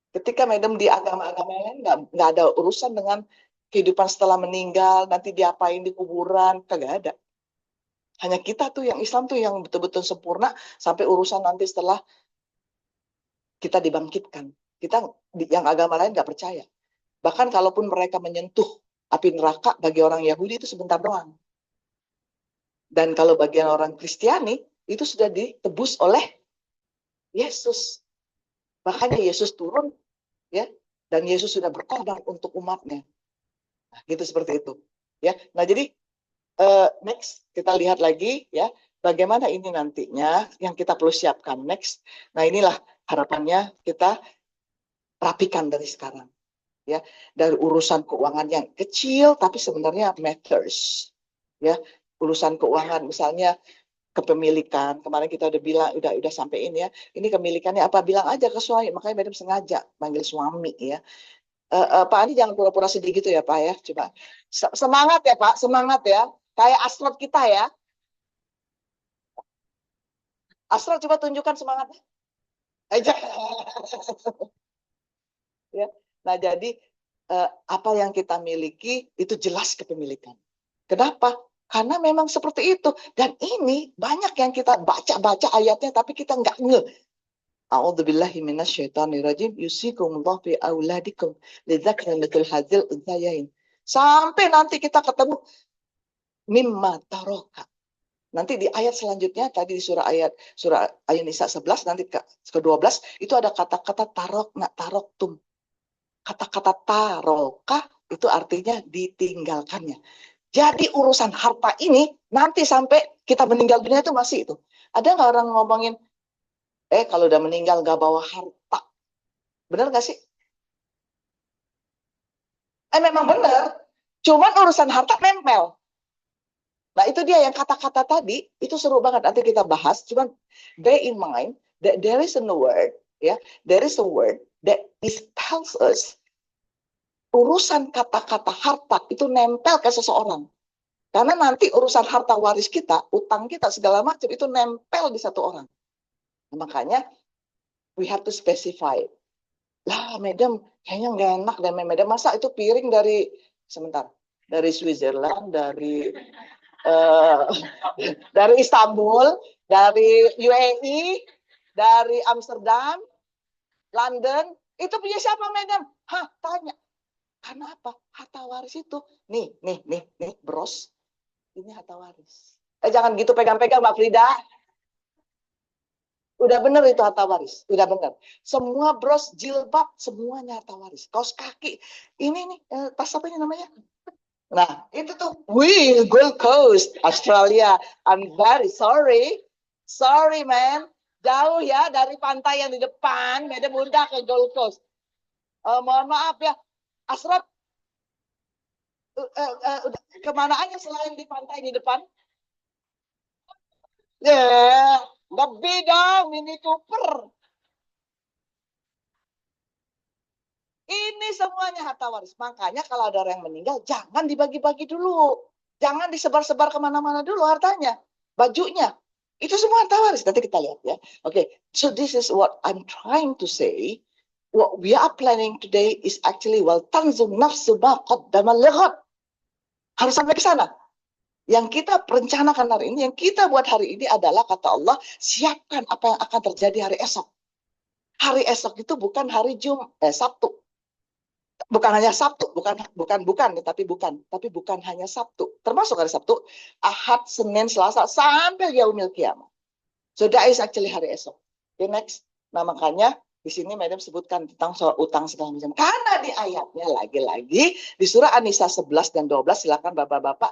Ketika madam di agama-agama lain nggak ada urusan dengan kehidupan setelah meninggal, nanti diapain di kuburan, kagak ada. Hanya kita tuh yang Islam tuh yang betul-betul sempurna sampai urusan nanti setelah kita dibangkitkan. Kita yang agama lain nggak percaya. Bahkan kalaupun mereka menyentuh api neraka, bagi orang Yahudi itu sebentar doang. Dan kalau bagian orang Kristiani, itu sudah ditebus oleh Yesus. Makanya Yesus turun, ya, dan Yesus sudah berkorban untuk umatnya. Nah, gitu seperti itu. Ya, nah jadi next kita lihat lagi, ya, bagaimana ini nantinya yang kita perlu siapkan next. Nah inilah harapannya kita rapikan dari sekarang. Ya, dari urusan keuangan yang kecil tapi sebenarnya matters, ya, urusan keuangan misalnya kepemilikan, kemarin kita udah bilang udah sampein ya, ini kepemilikannya apa, bilang aja ke suami, makanya madam sengaja manggil suami ya. Pak Andi jangan pura-pura sedih gitu ya Pak ya, coba semangat ya Pak, semangat ya, kayak Astro kita ya. Astro coba tunjukkan semangatnya aja. Ya. Nah, jadi apa yang kita miliki itu jelas kepemilikan. Kenapa? Karena memang seperti itu. Dan ini banyak yang kita baca-baca ayatnya tapi kita nggak nge. A'udzubillahi minasyaitonirrajim. Yusikumullah fi auladikum lidzakari mithl hadzal unthayain. Sampai nanti kita ketemu mimma taroka. Nanti di ayat selanjutnya tadi di surah An-Nisa 11 nanti ke-12 itu ada kata-kata tarokna taroktum. Kata-kata taroka itu artinya ditinggalkannya. Jadi urusan harta ini nanti sampai kita meninggal dunia itu masih itu. Ada nggak orang ngomongin, kalau udah meninggal nggak bawa harta? Benar nggak sih? Memang benar. Cuman urusan harta nempel. Nah itu dia yang kata-kata tadi, itu seru banget. Nanti kita bahas. Cuman bear in mind that there is a word, ya, there is a word that tells us urusan kata-kata harta itu nempel ke seseorang. Karena nanti urusan harta waris kita, utang kita, segala macam itu nempel di satu orang. Nah, makanya we have to specify. Lah, madam, kayaknya nggak enak dan madam masa itu piring dari Switzerland, dari Istanbul, dari UAE, dari Amsterdam, London, itu punya siapa, madam? Hah, tanya. Karena apa? Harta waris itu. Nih, bros. Ini harta waris. Jangan gitu pegang-pegang, Mbak Frida. Udah bener itu harta waris. Udah bener. Semua bros, jilbab, semuanya harta waris. Kaos kaki. Ini nih, tas apa ini namanya? Nah, itu tuh. Gold Coast, Australia. I'm very sorry. Sorry, man. Jauh ya dari pantai yang di depan. Beda mudah ke Gold Coast. Mohon maaf ya. Asraf, kemana aja selain di pantai di depan? Lebih dong, Mini Cooper. Ini semuanya harta waris. Makanya kalau ada orang yang meninggal, jangan dibagi-bagi dulu. Jangan disebar-sebar kemana-mana dulu hartanya. Bajunya. Itu semua harta waris. Nanti kita lihat ya. Oke, so this is what I'm trying to say. What we are planning today is actually tanzum nafsu ma qaddama lighad. Harus sampai ke sana. Yang kita rencanakan hari ini, yang kita buat hari ini adalah kata Allah, siapkan apa yang akan terjadi hari esok. Hari esok itu bukan hari Sabtu. Bukan hanya Sabtu, tapi bukan hanya Sabtu. Termasuk hari Sabtu, Ahad, Senin, Selasa, sampai yaumil qiyamah. So that is actually hari esok. Okay, next. Nah, makanya di sini Madam sebutkan tentang soal utang segala macam. Karena di ayatnya lagi-lagi di surah An-Nisa 11 dan 12, silakan Bapak-bapak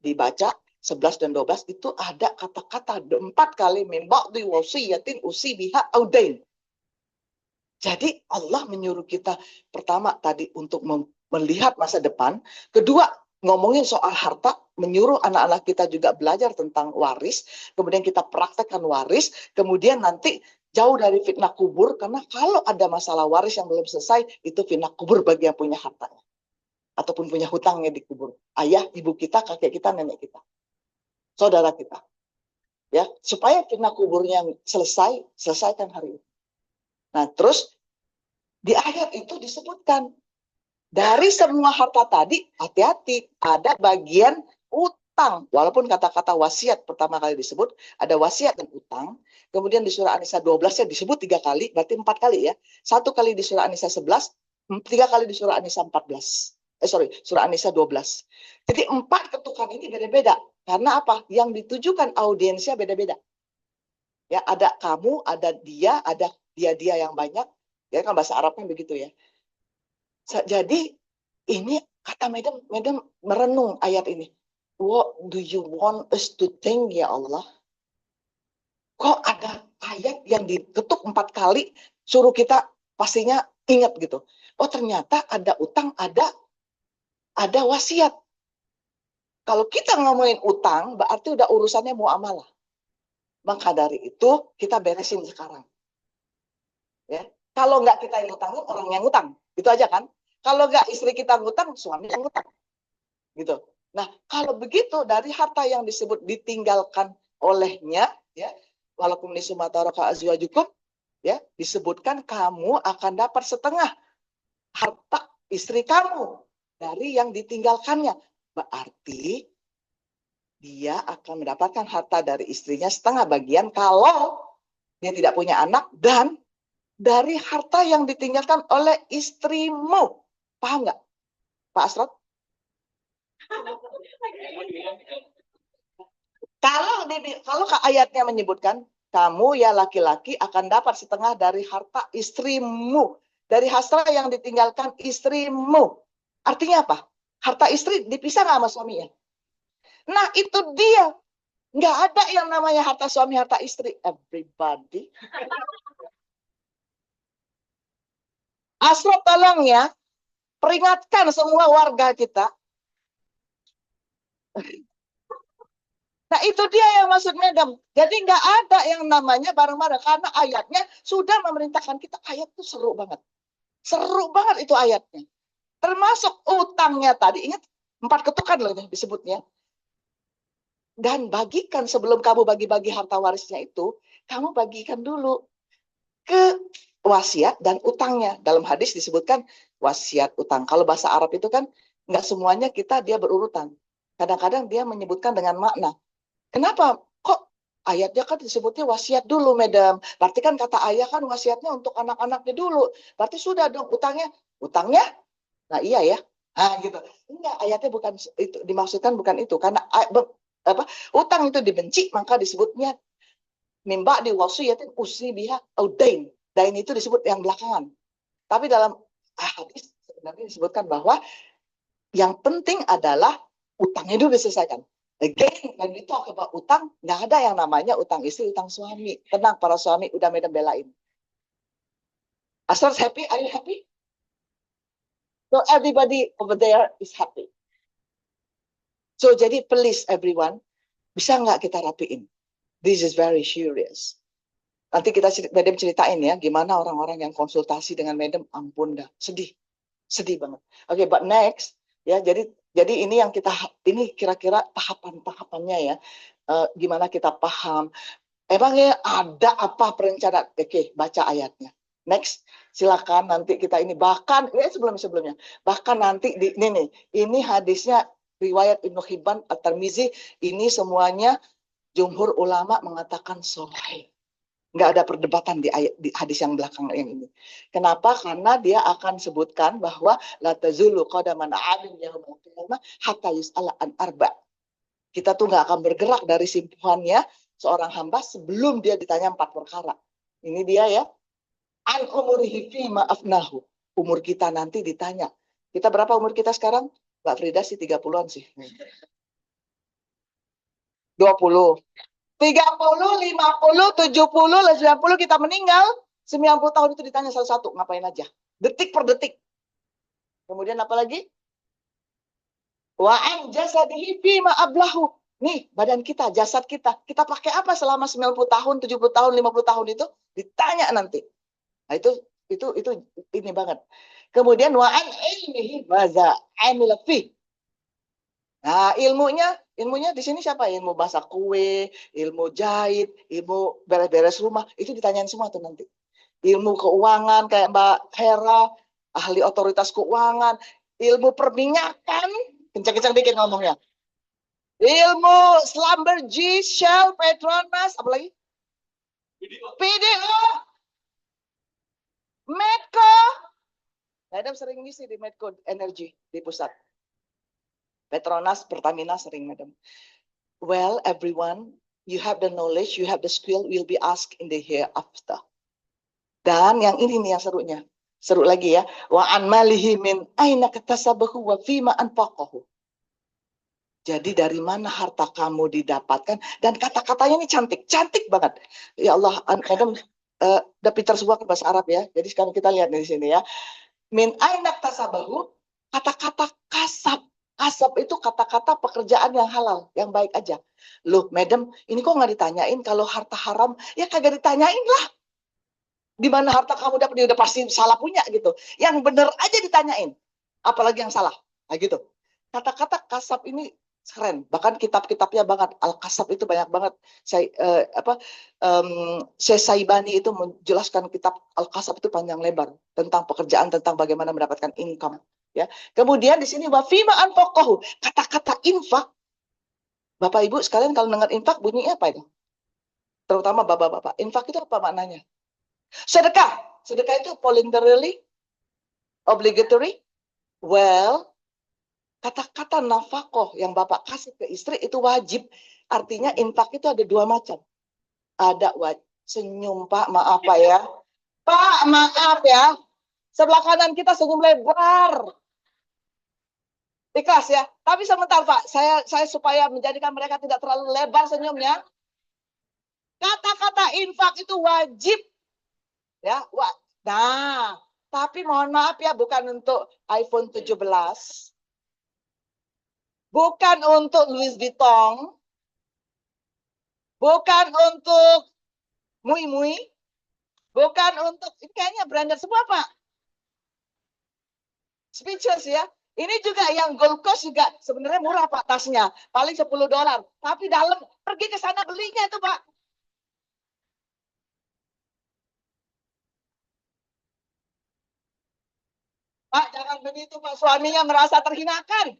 dibaca 11 dan 12 itu ada kata-kata 4 kali min ba'di wasiyatin usi biha audain. Jadi Allah menyuruh kita pertama tadi untuk melihat masa depan, kedua ngomongin soal harta, menyuruh anak-anak kita juga belajar tentang waris, kemudian kita praktekkan waris, kemudian nanti jauh dari fitnah kubur, karena kalau ada masalah waris yang belum selesai, itu fitnah kubur bagi yang punya hartanya. Ataupun punya hutangnya di kubur. Ayah, ibu kita, kakek kita, nenek kita. Saudara kita. Ya, supaya fitnah kuburnya selesaikan hari ini. Nah, terus di ayat itu disebutkan dari semua harta tadi, hati-hati, ada bagian utang. Walaupun kata-kata wasiat pertama kali disebut, ada wasiat dan utang. Kemudian di surah An-Nisa 12 ya disebut 3 kali, berarti 4 kali ya. 1 kali di surah An-Nisa 11, 3 kali di surah An-Nisa 14. Surah An-Nisa 12. Jadi 4 ketukan ini beda-beda. Karena apa? Yang ditujukan audiensnya beda-beda. Ya, ada kamu, ada dia yang banyak. Ya kan bahasa Arab kan begitu ya. Jadi ini kata Madam merenung ayat ini. What do you want us to think ya Allah? Kok ada ayat yang diketuk 4 kali suruh kita pastinya ingat gitu. Oh ternyata ada utang, ada wasiat. Kalau kita ngomongin utang berarti udah urusannya muamalah. Maka dari itu kita beresin sekarang. Ya. Kalau nggak kita yang ngutangin, orang yang ngutang. Itu aja kan. Kalau nggak istri kita ngutang, suami yang ngutang. Gitu. Nah, kalau begitu dari harta yang disebut ditinggalkan olehnya, ya, walaupun di Sumatera azwajukum, ya, disebutkan kamu akan dapat setengah harta istri kamu dari yang ditinggalkannya. Berarti dia akan mendapatkan harta dari istrinya setengah bagian kalau dia tidak punya anak, dan dari harta yang ditinggalkan oleh istrimu. Paham nggak, Pak Asrot? Kalau ayatnya menyebutkan, kamu ya laki-laki akan dapat setengah dari harta istrimu. Dari harta yang ditinggalkan istrimu. Artinya apa? Harta istri dipisah nggak sama suaminya? Nah, itu dia. Nggak ada yang namanya harta suami, harta istri. Everybody. Asro tolong ya, peringatkan semua warga kita. Nah, itu dia yang maksud Madam. Jadi nggak ada yang namanya bareng-bareng. Karena ayatnya sudah memerintahkan kita. Ayat itu seru banget. Seru banget itu ayatnya. Termasuk utangnya tadi. Ingat, 4 ketukan loh ini disebutnya. Dan bagikan sebelum kamu bagi-bagi harta warisnya itu, kamu bagikan dulu ke wasiat dan utangnya. Dalam hadis disebutkan wasiat utang. Kalau bahasa Arab itu kan nggak semuanya dia berurutan. Kadang-kadang dia menyebutkan dengan makna. Kenapa? Kok ayatnya kan disebutnya wasiat dulu, Madam. Berarti kan kata ayah kan wasiatnya untuk anak-anaknya dulu. Berarti sudah dong utangnya. Utangnya? Nah iya ya. Nah gitu. Enggak, ayatnya bukan itu, dimaksudkan bukan itu. Karena utang itu dibenci, maka disebutnya mimba di wasiyatin usni biha audain. Dain itu disebut yang belakangan. Tapi dalam hadis sebenarnya disebutkan bahwa yang penting adalah utangnya dulu diselesaikan. Again, when we talk about utang, nggak ada yang namanya utang istri, utang suami. Tenang, para suami udah Madam belain. Asal happy, are you happy? So everybody over there is happy. So jadi please everyone, bisa nggak kita rapiin? This is very serious. Nanti Madam ceritain ya, gimana orang-orang yang konsultasi dengan Madam, ampun dah, sedih banget. Oke, but next, ya jadi ini yang ini kira-kira tahapan-tahapannya ya, gimana kita paham. Emangnya ada apa perencanaan? Oke, baca ayatnya. Next, silakan nanti kita ini bahkan sebelumnya, bahkan nanti ini hadisnya riwayat Ibnu Hibban At-Tirmizi, ini semuanya jumhur ulama mengatakan sahih. Nggak ada perdebatan di hadis yang belakang yang ini. Kenapa? Karena dia akan sebutkan bahwa la tazulu qadaman 'abdin yaumil qiyamah hatta yus'ala an arba'. Kita tuh nggak akan bergerak dari simpuhannya seorang hamba sebelum dia ditanya 4 perkara. Ini dia ya. An umurihi fi ma'afnahu. Umur kita nanti ditanya. Kita berapa umur kita sekarang? Mbak Frida sih 30-an sih. 20. 30, 50, 70, 90 kita meninggal, 90 tahun itu ditanya satu-satu, ngapain aja. Detik per detik. Kemudian apa lagi? Wa'an jasadihi bima ablahu. Nih, badan kita, jasad kita. Kita pakai apa selama 90 tahun, 70 tahun, 50 tahun itu? Ditanya nanti. Nah, itu ini banget. Kemudian wa'an ilmihi maza amila fi. Nah, ilmunya di sini siapa? Ilmu masak kue, ilmu jahit, ilmu beres-beres rumah, itu ditanyain semua tuh nanti. Ilmu keuangan kayak Mbak Hera, ahli otoritas keuangan, ilmu perminyakan, kencang-kencang dikit ngomongnya. Ilmu Schlumberger, Shell, Petronas, apa lagi? PDO, Medco. Madam sering ngisi di Medco Energy di pusat. Petronas, Pertamina sering, Madam. Well, everyone, you have the knowledge, you have the skill, will be asked in the hereafter. Dan yang ini nih yang serunya. Seru lagi ya. Wa an malihi min aina katasabahu wa fima anfaqahu. Jadi dari mana harta kamu didapatkan? Dan kata-katanya ini cantik. Cantik banget. Ya Allah, Madam, udah pintar semua ke bahasa Arab ya. Jadi sekarang kita lihat di sini ya. Min aina katasabahu, kata-kata kasab. Kasab itu kata-kata pekerjaan yang halal, yang baik aja. Loh, Madam, ini kok nggak ditanyain kalau harta haram? Ya kagak ditanyain lah. Di mana harta kamu dapat, dia udah pasti salah punya gitu. Yang bener aja ditanyain. Apalagi yang salah. Nah gitu. Kata-kata kasab ini keren. Bahkan kitab-kitabnya banget. Al-Kasab itu banyak banget. Syekh Saibani itu menjelaskan kitab Al-Kasab itu panjang lebar. Tentang pekerjaan, tentang bagaimana mendapatkan income. Ya. Kemudian di sini wafima anfaqahu, kata-kata infak. Bapak Ibu sekalian kalau dengar infak bunyinya apa itu? terutama bapak-bapak. Infak itu apa maknanya? Sedekah. Sedekah itu voluntarily, obligatory. Well, kata-kata nafkah yang bapak kasih ke istri itu wajib. Artinya infak itu ada dua macam. Ada wajib. Senyum Pak, maaf Pak ya. Pak, maaf ya. Sebelah kanan kita senyum lebar. Ikhlas ya. Tapi sebentar Pak, saya supaya menjadikan mereka tidak terlalu lebar senyumnya. Kata-kata infak itu wajib. Ya, nah, tapi mohon maaf ya, bukan untuk iPhone 17. Bukan untuk Louis Vuitton. Bukan untuk Mui Mui. Bukan untuk, ini kayaknya branded semua Pak. Speechless ya. Ini juga yang Gold Coast juga sebenarnya murah Pak tasnya. Paling $10. Tapi dalam, pergi ke sana belinya itu Pak. Pak, jangan begitu Pak. Suaminya merasa terhinakan.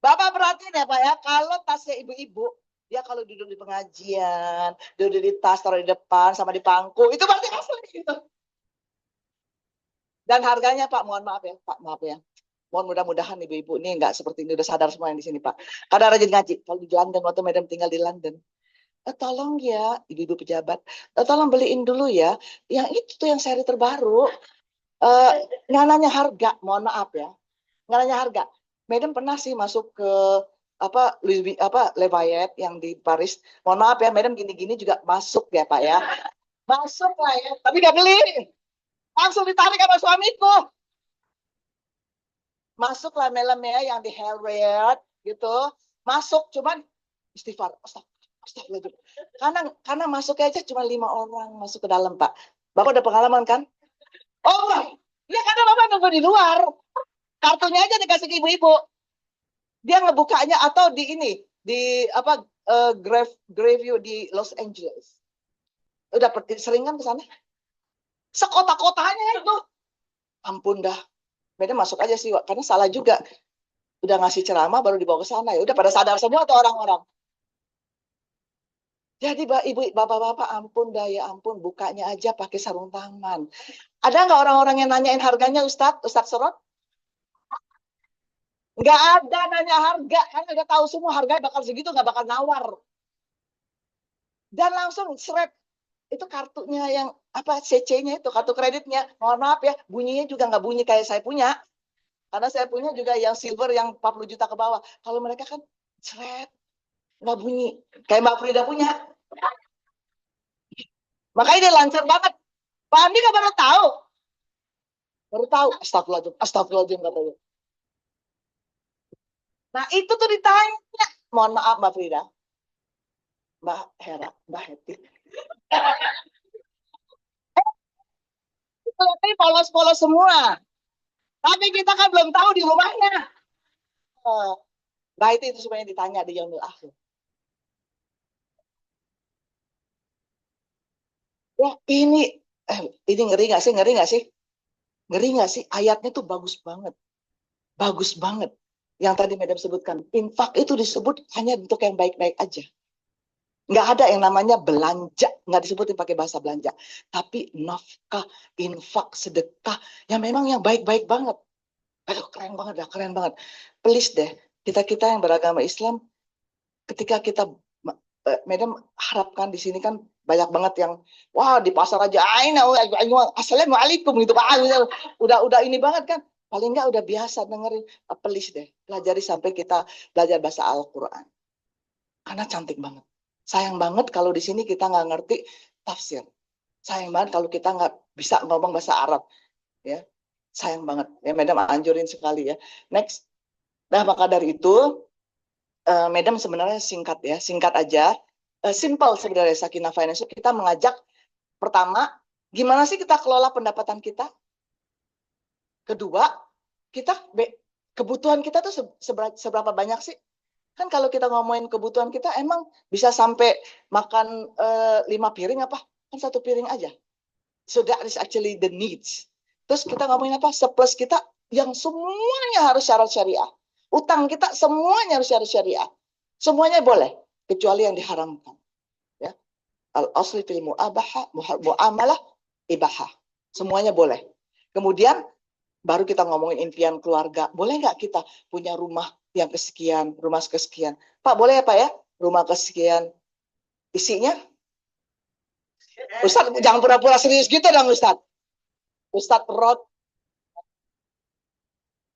Bapak perhatiin ya Pak ya. Kalau tasnya ibu-ibu, dia kalau duduk di pengajian, duduk di tas, taruh di depan, sama di pangku, itu pasti asli gitu. Dan harganya Pak, mohon maaf ya, Pak, maaf ya. Mohon mudah-mudahan ibu-ibu ini nggak seperti ini, udah sadar semua yang di sini Pak. Kadang rajin ngaji, kalau di London, waktu Madam tinggal di London. Tolong ya, ibu-ibu pejabat, tolong beliin dulu ya. Yang itu tuh yang seri terbaru. Nggak nanya harga, mohon maaf ya. Nggak nanya harga. Madam pernah sih masuk ke Lafayette yang di Paris. Mohon maaf ya, Madam gini-gini juga masuk ya Pak ya. Masuk lah ya, tapi nggak beli. Langsung ditarik sama suamiku. Masuklah Madam ya yang di Harriet gitu. Masuk cuman istighfar. Astagfirullah. Karena masuk aja cuma 5 orang masuk ke dalam Pak. Bapak udah pengalaman kan? Oh, ya karena Bapak nunggu di luar. Kartunya aja dikasih ke ibu-ibu. Dia ngebukanya atau di ini di Graveview di Los Angeles. Udah sering kan ke sana? Sekota-kotanya itu. Ampun dah. Beda masuk aja sih, karena salah juga. Udah ngasih ceramah baru dibawa ke sana ya. Udah pada sadar semua tuh orang-orang. Jadi ibu, bapak-bapak ampun dah ya ampun, bukanya aja pakai sarung tangan. Ada nggak orang-orang yang nanyain harganya Ustadz Sorot? Nggak ada nanya harga, karena udah tahu semua harganya bakal segitu, nggak bakal nawar. Dan langsung seret itu kartunya yang apa CC-nya itu kartu kreditnya, mohon maaf ya, bunyinya juga nggak bunyi kayak saya punya, karena saya punya juga yang silver yang 40 juta ke bawah. Kalau mereka kan seret nggak bunyi, kayak Mbak Frida punya. Makanya dia lancar banget. Pak Andi nggak baru tahu, astagfirullahaladzim katanya. Nah itu tuh ditanya, mohon maaf Mbak Frida, Mbak Hera, Mbak Heti. Tapi polos-polos semua. Tapi kita kan belum tahu di rumahnya. Nah itu sebenarnya ditanya di Yaumil Akhir. Ya ini ngeri nggak sih? Ngeri nggak sih? Ngeri nggak sih? Ayatnya tuh bagus banget. Bagus banget. Yang tadi Madam sebutkan. Infak itu disebut hanya untuk yang baik-baik aja. Nggak ada yang namanya belanja. Nggak disebutin pakai bahasa belanja. Tapi nafkah, infak, sedekah. Yang memang yang baik-baik banget. Aduh keren banget dah, keren banget. Please deh, kita-kita yang beragama Islam, ketika kita, Madam harapkan di sini kan banyak banget yang, wah di pasar aja, assalamualaikum gitu, udah ini banget kan. Paling nggak udah biasa dengerin, please deh, pelajari sampai kita belajar bahasa Al-Quran. Karena cantik banget. Sayang banget kalau di sini kita nggak ngerti tafsir. Sayang banget kalau kita nggak bisa ngomong bahasa Arab. Ya, sayang banget. Ya, Madam anjurin sekali ya. Next. Nah, maka dari itu, Madam sebenarnya singkat aja. Simple sebenarnya Sakinah Finance. Kita mengajak, pertama, gimana sih kita kelola pendapatan kita? Kedua, kebutuhan kita tuh seberapa banyak sih? Kan kalau kita ngomongin kebutuhan kita, emang bisa sampai makan 5 piring apa? Kan 1 piring aja. So that is actually the needs. Terus kita ngomongin apa? Surplus kita yang semuanya harus syarat syariah. Utang kita semuanya harus syarat syariah. Semuanya boleh, kecuali yang diharamkan. Ya. Al-asli fil mu'amalah ibahah. Semuanya boleh. Kemudian baru kita ngomongin impian keluarga. Boleh nggak kita punya rumah yang kesekian, rumah kesekian? Pak, boleh ya Pak ya? Rumah kesekian. Isinya? Ustadz, jangan pura-pura serius gitu dong Ustadz. Ustadz Rod.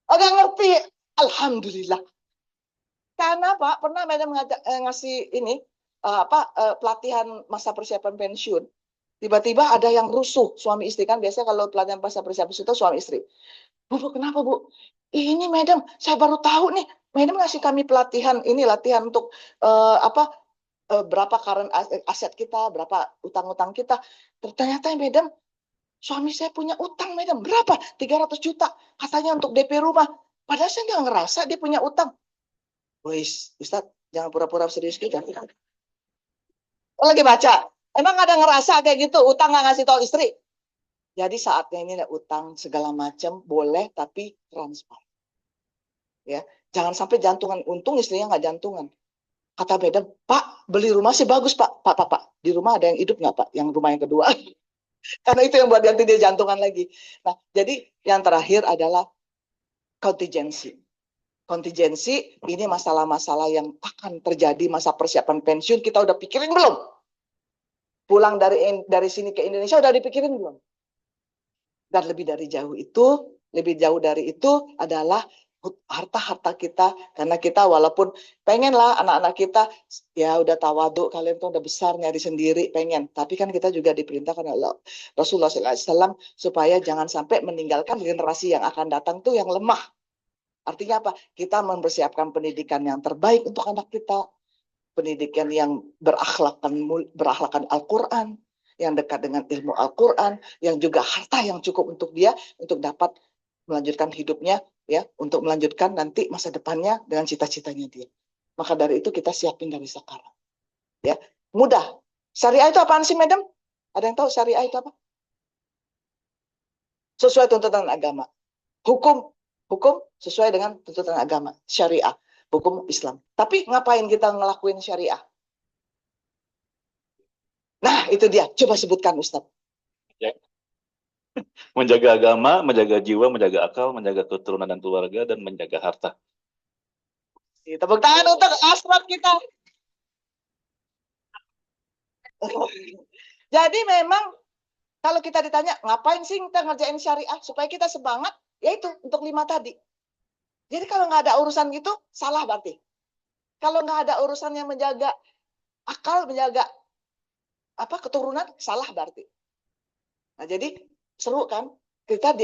Oh, nggak ngerti. Alhamdulillah. Karena Pak, pernah Madam ngasih ini, pelatihan masa persiapan pensiun. Tiba-tiba ada yang rusuh, suami istri kan. Biasanya kalau pelatihan masa persiapan pensiun itu suami istri. Bu, kenapa Bu? Ini Madam, saya baru tahu nih. Madam ngasih kami pelatihan, ini latihan untuk berapa current aset kita, berapa utang-utang kita. Ternyata Madam, suami saya punya utang Madam. Berapa? 300 juta. Katanya untuk DP rumah. Padahal saya nggak ngerasa dia punya utang. Wis, Ustaz, jangan pura-pura serius gitu. Lagi baca. Emang ada ngerasa kayak gitu, utang nggak ngasih tahu istri? Jadi saatnya ini utang segala macam boleh, tapi transparan. Ya, jangan sampai jantungan. Untung istrinya nggak jantungan. Kata Bedam, Pak, beli rumah sih bagus Pak. Pak, di rumah ada yang hidup nggak Pak? Yang rumah yang kedua. Karena itu yang buat ganti dia jantungan lagi. Nah, jadi yang terakhir adalah contingency. Kontingensi ini masalah-masalah yang akan terjadi masa persiapan pensiun, kita udah pikirin belum? Pulang dari sini ke Indonesia udah dipikirin belum? Dan lebih jauh dari itu adalah harta-harta kita, karena kita walaupun pengen lah anak-anak kita ya udah tawaduk, kalian tuh udah besar nyari sendiri, pengen, tapi kan kita juga diperintahkan oleh Rasulullah SAW supaya jangan sampai meninggalkan generasi yang akan datang tuh yang lemah. Artinya apa? Kita mempersiapkan pendidikan yang terbaik untuk anak kita, pendidikan yang berakhlakan Al-Quran, yang dekat dengan ilmu Al-Quran, yang juga harta yang cukup untuk dia, untuk dapat melanjutkan hidupnya, ya, untuk melanjutkan nanti masa depannya dengan cita-citanya dia. Maka dari itu kita siapin dari sekarang. Ya, mudah. Syariah itu apaan sih, Madam? Ada yang tahu syariah itu apa? Sesuai tuntutan agama. Hukum sesuai dengan tuntutan agama, syariah, hukum Islam. Tapi ngapain kita ngelakuin syariah? Nah, itu dia. Coba sebutkan, Ustaz. Ya. Menjaga agama, menjaga jiwa, menjaga akal, menjaga keturunan dan keluarga, dan menjaga harta. Tepuk tangan untuk asraf kita. Jadi memang kalau kita ditanya, ngapain sih kita ngerjain syariah? Supaya kita semangat, yaitu untuk 5 tadi. Jadi kalau nggak ada urusan gitu, salah berarti. Kalau nggak ada urusan yang menjaga akal, menjaga keturunan, salah berarti. Nah, jadi seru kan? Kita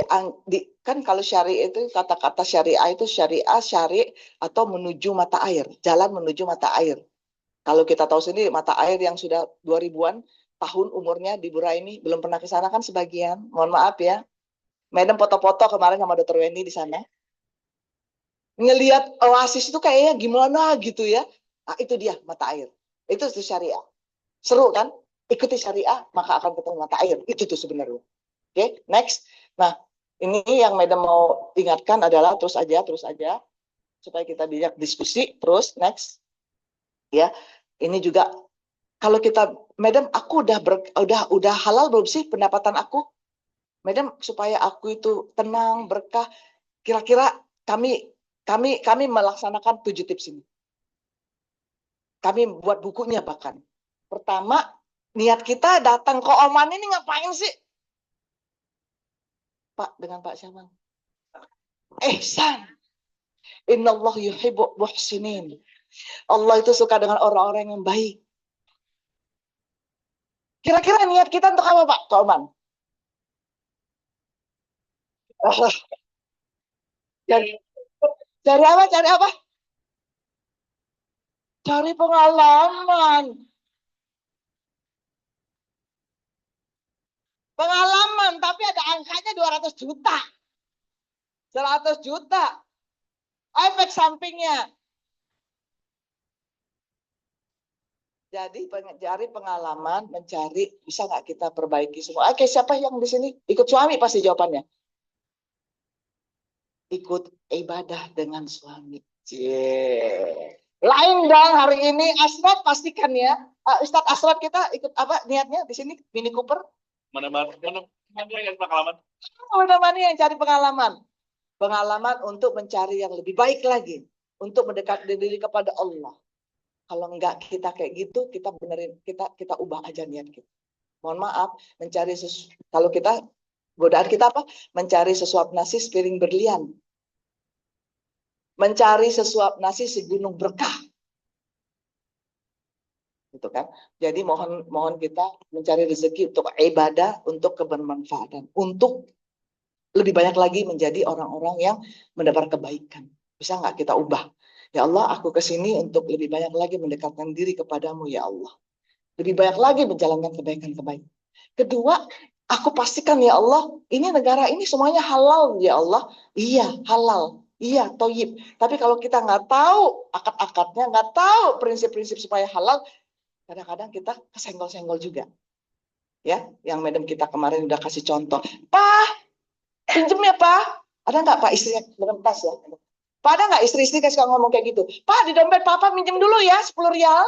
kan kalau syariah itu, kata-kata syariah itu syari atau menuju mata air, jalan menuju mata air. Kalau kita tahu sendiri mata air yang sudah 2000-an tahun umurnya di Buraimi, belum pernah ke sana kan sebagian. Mohon maaf ya. Madam foto-foto kemarin sama Dr. Wendy di sana. Ngelihat oasis itu kayaknya gimana gitu ya. Nah, itu dia mata air. Itu syariah. Seru kan? Ikuti syariah, maka akan ketemu mata air. Itu tuh sebenarnya. Oke, next. Nah, ini yang Madam mau ingatkan adalah terus aja supaya kita bijak diskusi terus. Next. Ya. Ini juga kalau kita, Madam, aku udah halal belum sih pendapatan aku? Madam, supaya aku itu tenang, berkah. Kira-kira kami melaksanakan 7 tips ini. Kami buat bukunya bahkan. Pertama, niat kita datang ke Oman ini ngapain sih? Pak, dengan Pak siapa? Ihsan. Innallah yuhibbu muhsinin. Allah itu suka dengan orang-orang yang baik. Kira-kira niat kita untuk apa, Pak? Ke Oman. Cari apa? Cari pengalaman. Pengalaman, tapi ada angkanya 200 juta. 100 juta. Efek sampingnya. Jadi cari pengalaman, bisa nggak kita perbaiki semua. Oke, siapa yang di sini? Ikut suami pasti jawabannya. Ikut ibadah dengan suami. Lain dong hari ini. Asrat pastikan ya. Ustadz Asrat kita ikut apa niatnya di sini? Mini Cooper? Mana yang pengalaman? Mana yang cari pengalaman? Pengalaman untuk mencari yang lebih baik lagi. Untuk mendekatkan diri kepada Allah. Kalau enggak kita kayak gitu, kita benerin, kita ubah aja niat kita. Mohon maaf, kalau kita, godaan kita apa? Mencari sesuap nasi sepiring berlian. Mencari sesuap nasi segunung berkah. Gitu kan? Jadi mohon kita mencari rezeki untuk ibadah, untuk kebermanfaatan, untuk lebih banyak lagi menjadi orang-orang yang mendapat kebaikan. Bisa nggak kita ubah? Ya Allah, aku kesini untuk lebih banyak lagi mendekatkan diri kepadamu, ya Allah. Lebih banyak lagi menjalankan kebaikan-kebaikan. Kedua, aku pastikan ya Allah, ini negara ini semuanya halal ya Allah. Iya, halal. Iya, toyib. Tapi kalau kita nggak tahu akad-akadnya, nggak tahu prinsip-prinsip supaya halal, kadang-kadang kita kesenggol-senggol juga. Ya, yang madam kita kemarin udah kasih contoh. Pak, pinjem ya Pak. Ada nggak Pak istrinya dalam tas ya? Pak, ada nggak istri-istri yang suka ngomong kayak gitu? Pak, di dompet Papa minjem dulu ya 10 rial.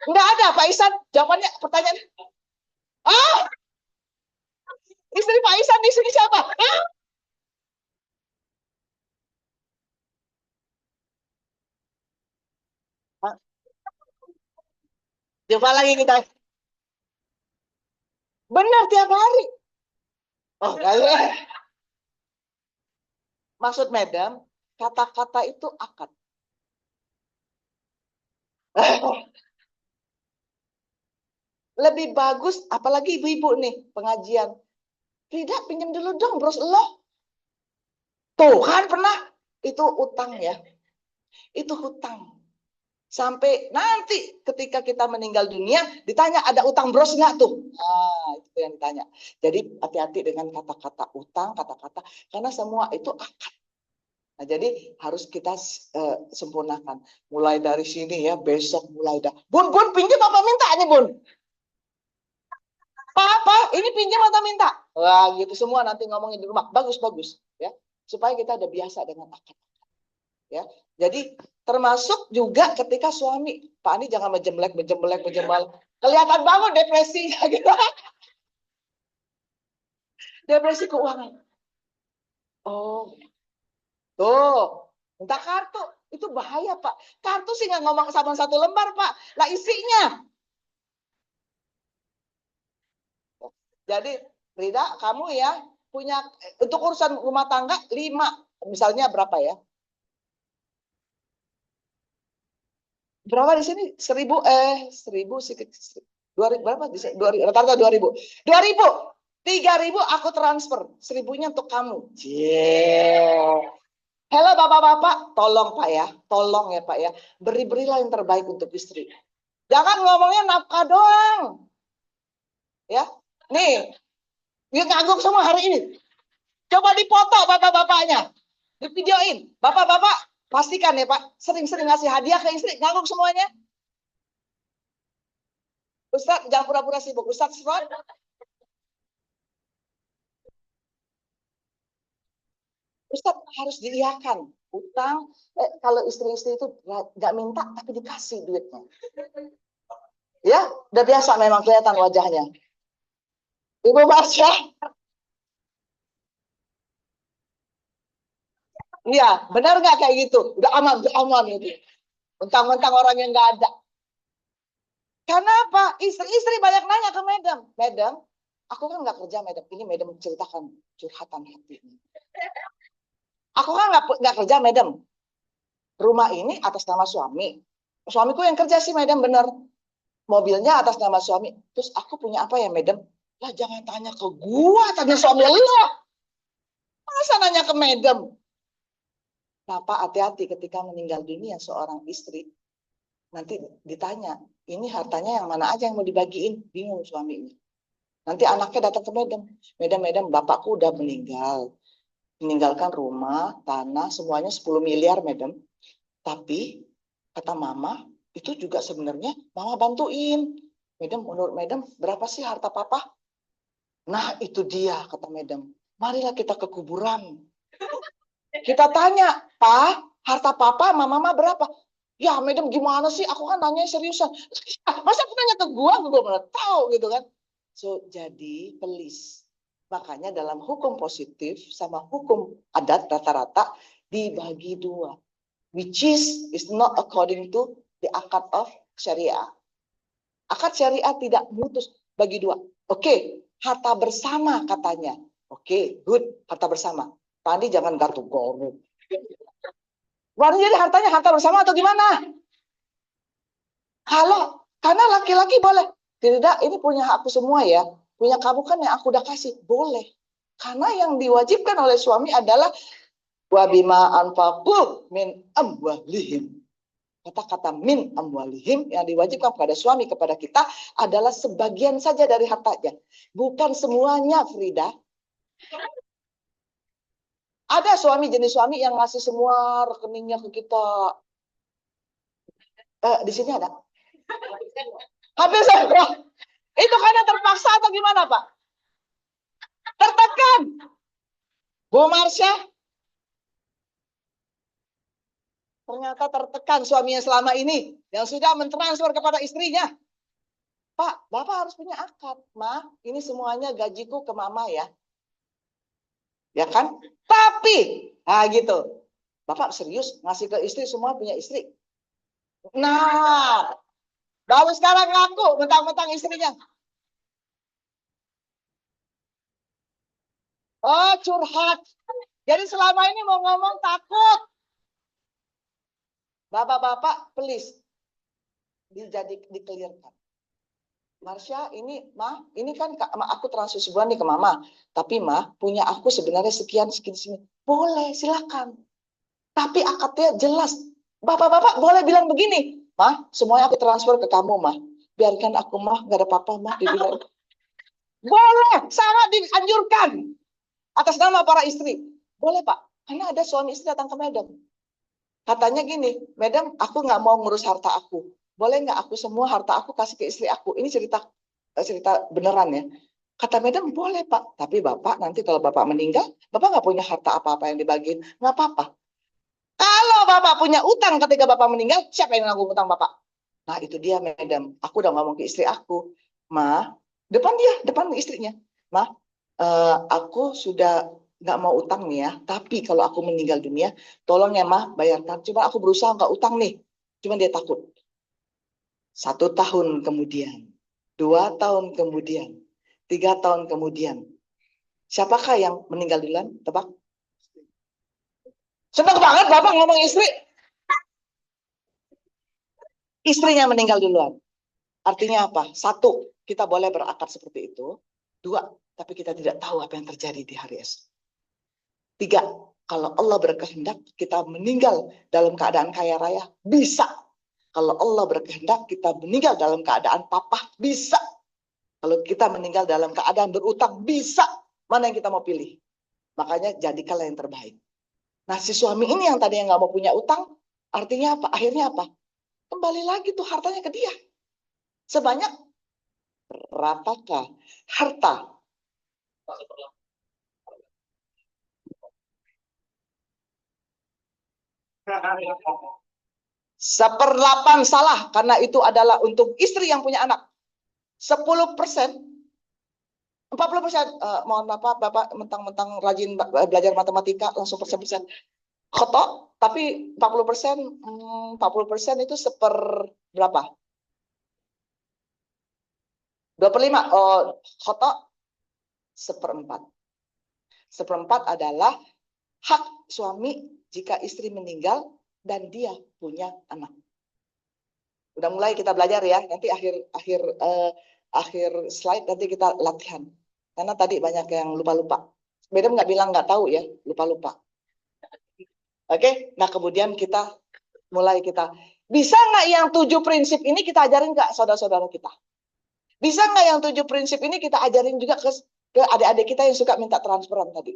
Nggak ada Pak Isan. Jawabannya pertanyaan. Ah, istri Pak Isan di sini siapa? Coba lagi kita. Benar tiap hari. Oh, kalian. Maksud madam, kata-kata itu akad. Lebih bagus, apalagi ibu-ibu nih, pengajian. Tidak, pinjam dulu dong, bros lo. Tuh kan pernah. Itu utang ya. Itu hutang. Sampai nanti ketika kita meninggal dunia, ditanya ada utang bros nggak tuh? Nah, itu yang ditanya. Jadi hati-hati dengan kata-kata utang, kata-kata. Karena semua itu akad. Nah, jadi harus kita sempurnakan. Mulai dari sini ya, besok mulai dah. Bun, pinjam apa minta nih, Bun? Apa? Ini pinjam atau minta? Wah, gitu semua nanti ngomongin di rumah. Bagus, ya. Supaya kita udah biasa dengan akad. Ya. Jadi termasuk juga ketika suami, Pak ini jangan menjemlek. Kelihatan banget depresinya gitu. Depresi keuangan. Oh, tuh, minta kartu. Itu bahaya, Pak. Kartu sih nggak ngomong sama satu lembar, Pak. Lah isinya. Jadi, Rida, kamu ya punya untuk urusan rumah tangga 5, misalnya berapa ya? Berapa di sini? 1000 sih, 2000 berapa di sini? 2000, rata-rata 2000. 2000, 3000 aku transfer, 1000-nya untuk kamu. Yeah. Halo bapak-bapak, tolong Pak ya, tolong ya Pak ya, berilah yang terbaik untuk istri. Jangan ngomongnya nafkah doang. Ya, nih, dia nganggung semua hari ini. Coba dipoto bapak-bapaknya, di videoin. Bapak-bapak, pastikan ya Pak, sering-sering ngasih hadiah ke istri, nganggung semuanya. Ustaz, jangan pura-pura sibuk. Ustaz Sifat. Ustaz harus diiyakan. Utang, kalau istri-istri itu nggak minta, tapi dikasih duitnya. Ya, udah biasa memang kelihatan wajahnya. Ibu Marsha. Iya, benar nggak kayak gitu? Udah aman gitu. Mentang-mentang orang yang nggak ada. Karena apa? Istri-istri banyak nanya ke madam. Madam, aku kan nggak kerja madam. Ini madam ceritakan curhatan hati. Aku kan nggak kerja madam. Rumah ini atas nama suami. Suamiku yang kerja sih madam, bener. Mobilnya atas nama suami. Terus aku punya apa ya madam? Lah jangan tanya ke gua, tanya suami lo. Masa nanya ke madam? Bapak hati-hati ketika meninggal dunia seorang istri. Nanti ditanya, ini hartanya yang mana aja yang mau dibagiin? Bingung suaminya. Nanti anaknya datang ke madam. Madam, bapakku udah meninggal. Meninggalkan rumah, tanah, semuanya 10 miliar madam. Tapi, kata mama, itu juga sebenarnya mama bantuin. Madam, menurut madam, berapa sih harta papa? Nah, itu dia, kata madam. Marilah kita ke kuburan. Kita tanya, Pak, Harta papa sama mama berapa? Ya, madam gimana sih? Aku kan nanya seriusan. Masa aku nanya ke gua mana tahu gitu kan. So, jadi please. Makanya dalam hukum positif sama hukum adat rata-rata dibagi dua. Which is not according to the akad of syariah. Akad syariah tidak mutus bagi dua. Oke, harta bersama katanya. Oke, good, harta bersama. Tadi jangan gatuk-gatuk. Jadi hartanya harta bersama atau gimana? Kalau karena laki-laki boleh. Tidak, ini punya aku semua ya. Punya kamu kan yang aku udah kasih. Boleh. Karena yang diwajibkan oleh suami adalah wabima anfaqu min amwalihim. Kata-kata min amwalihim yang diwajibkan kepada suami kepada kita adalah sebagian saja dari hartanya. Bukan semuanya, Frida. Ada suami jenis suami yang ngasih semua rekeningnya ke kita. Di sini ada. Hampir semua. Itu karena terpaksa atau gimana, Pak? Tertekan. Bu Marsha, ternyata tertekan suaminya selama ini yang sudah mentransfer kepada istrinya. Pak, Bapak harus punya akad. Ma, ini semuanya gajiku ke mama ya. Ya kan? Tapi, gitu. Bapak serius ngasih ke istri semua punya istri. Nah, baru sekarang ngaku mentang-mentang istrinya. Oh, curhat. Jadi selama ini mau ngomong takut. Bapak-bapak, please. Dikelirkan. Marsha, ini kan aku transfusi bulan nih ke mama. Tapi punya aku sebenarnya sekian. Boleh, silakan. Tapi akadnya jelas. Bapak-bapak boleh bilang begini. Semuanya aku transfer ke kamu, Biarkan aku, nggak ada apa-apa, dibilang. Boleh, sangat dianjurkan. Atas nama para istri. Boleh, Pak. Karena ada suami istri datang ke madam. Katanya gini, madam, aku nggak mau ngurus harta aku. Boleh nggak aku semua harta aku kasih ke istri aku? Ini cerita beneran ya. Kata madam, boleh Pak. Tapi Bapak nanti kalau Bapak meninggal, Bapak nggak punya harta apa-apa yang dibagiin. Nggak apa-apa. Kalau Bapak punya utang ketika Bapak meninggal, siapa yang nanggung utang Bapak? Nah itu dia madam. Aku udah ngomong ke istri aku. Depan istrinya. Aku sudah nggak mau utang nih ya. Tapi kalau aku meninggal dunia, tolong ya bayarkan. Cuma aku berusaha nggak utang nih. Cuma dia takut. 1 tahun kemudian, 2 tahun kemudian, 3 tahun kemudian. Siapakah yang meninggal duluan? Tebak. Senang banget Bapak ngomong istri. Istrinya meninggal duluan. Artinya apa? 1, kita boleh berakad seperti itu. 2, tapi kita tidak tahu apa yang terjadi di hari esok. 3, kalau Allah berkehendak kita meninggal dalam keadaan kaya raya, bisa. Kalau Allah berkehendak kita meninggal dalam keadaan papa, bisa. Kalau kita meninggal dalam keadaan berutang, bisa. Mana yang kita mau pilih? Makanya jadikanlah yang terbaik. Nah si suami ini yang tadi yang nggak mau punya utang, artinya apa? Akhirnya apa? Kembali lagi tuh hartanya ke dia. Sebanyak berapakah harta? 1/8 salah, karena itu adalah untuk istri yang punya anak. 10%, 40%, mohon maaf Bapak mentang-mentang rajin belajar matematika langsung persen-persen. Khotok, tapi 40%, 40% itu berapa? 25. Oh, khotok 1/4. 1/4 adalah hak suami jika istri meninggal dan dia punya anak. Udah mulai kita belajar ya. Nanti akhir slide nanti kita latihan. Karena tadi banyak yang lupa-lupa. Beda nggak bilang nggak tahu ya, lupa-lupa. Oke, nah kemudian kita bisa nggak yang 7 prinsip ini kita ajarin ke saudara-saudara kita? Bisa nggak yang 7 prinsip ini kita ajarin juga ke adik-adik kita yang suka minta transferan tadi?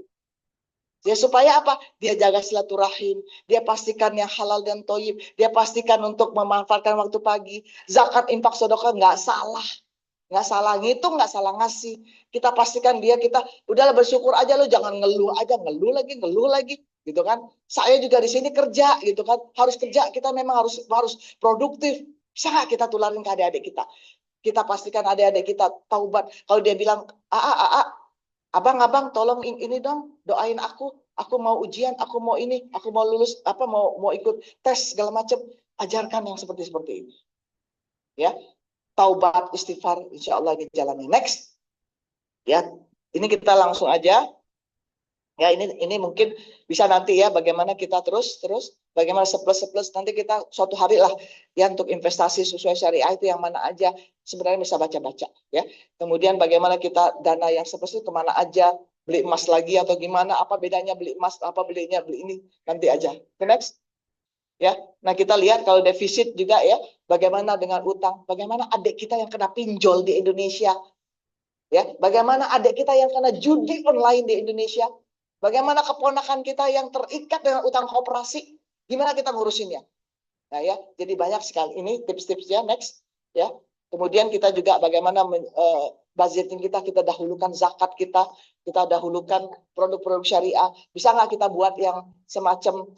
Ya supaya apa? Dia jaga silaturahim, dia pastikan yang halal dan thayyib, dia pastikan untuk memanfaatkan waktu pagi, zakat, infak, sedekah nggak salah ngitung, nggak salah ngasih. Kita pastikan kita udahlah bersyukur aja lo, jangan ngeluh lagi. gitu kan. Saya juga di sini kerja gitu kan, harus kerja, kita memang harus produktif. Bisa nggak kita tularin ke adik-adik kita? Kita pastikan adik-adik kita taubat. Kalau dia bilang, abang, tolong ini dong, doain aku mau ujian, aku mau ini, aku mau lulus, mau ikut tes segala macam. Ajarkan yang seperti ini. Ya, taubat, istighfar, insya Allah ini jalannya. Next, ya, ini kita langsung aja. Ya, ini mungkin bisa nanti ya, bagaimana kita terus bagaimana surplus nanti kita suatu hari lah ya, untuk investasi sesuai syariah itu yang mana aja sebenarnya bisa baca-baca ya. Kemudian bagaimana kita dana yang surplus itu kemana aja, beli emas lagi atau gimana, apa bedanya beli emas, apa belinya beli ini, nanti aja. Okay, next ya. Nah, kita lihat kalau defisit juga ya, bagaimana dengan utang, bagaimana adik kita yang kena pinjol di Indonesia ya, bagaimana adik kita yang kena judi online di Indonesia. Bagaimana keponakan kita yang terikat dengan utang koperasi? Gimana kita ngurusinnya? Nah ya, jadi banyak sekali ini tips-tipsnya. Next ya. Kemudian kita juga bagaimana budgeting kita dahulukan zakat kita dahulukan produk-produk syariah. Bisa nggak kita buat yang semacam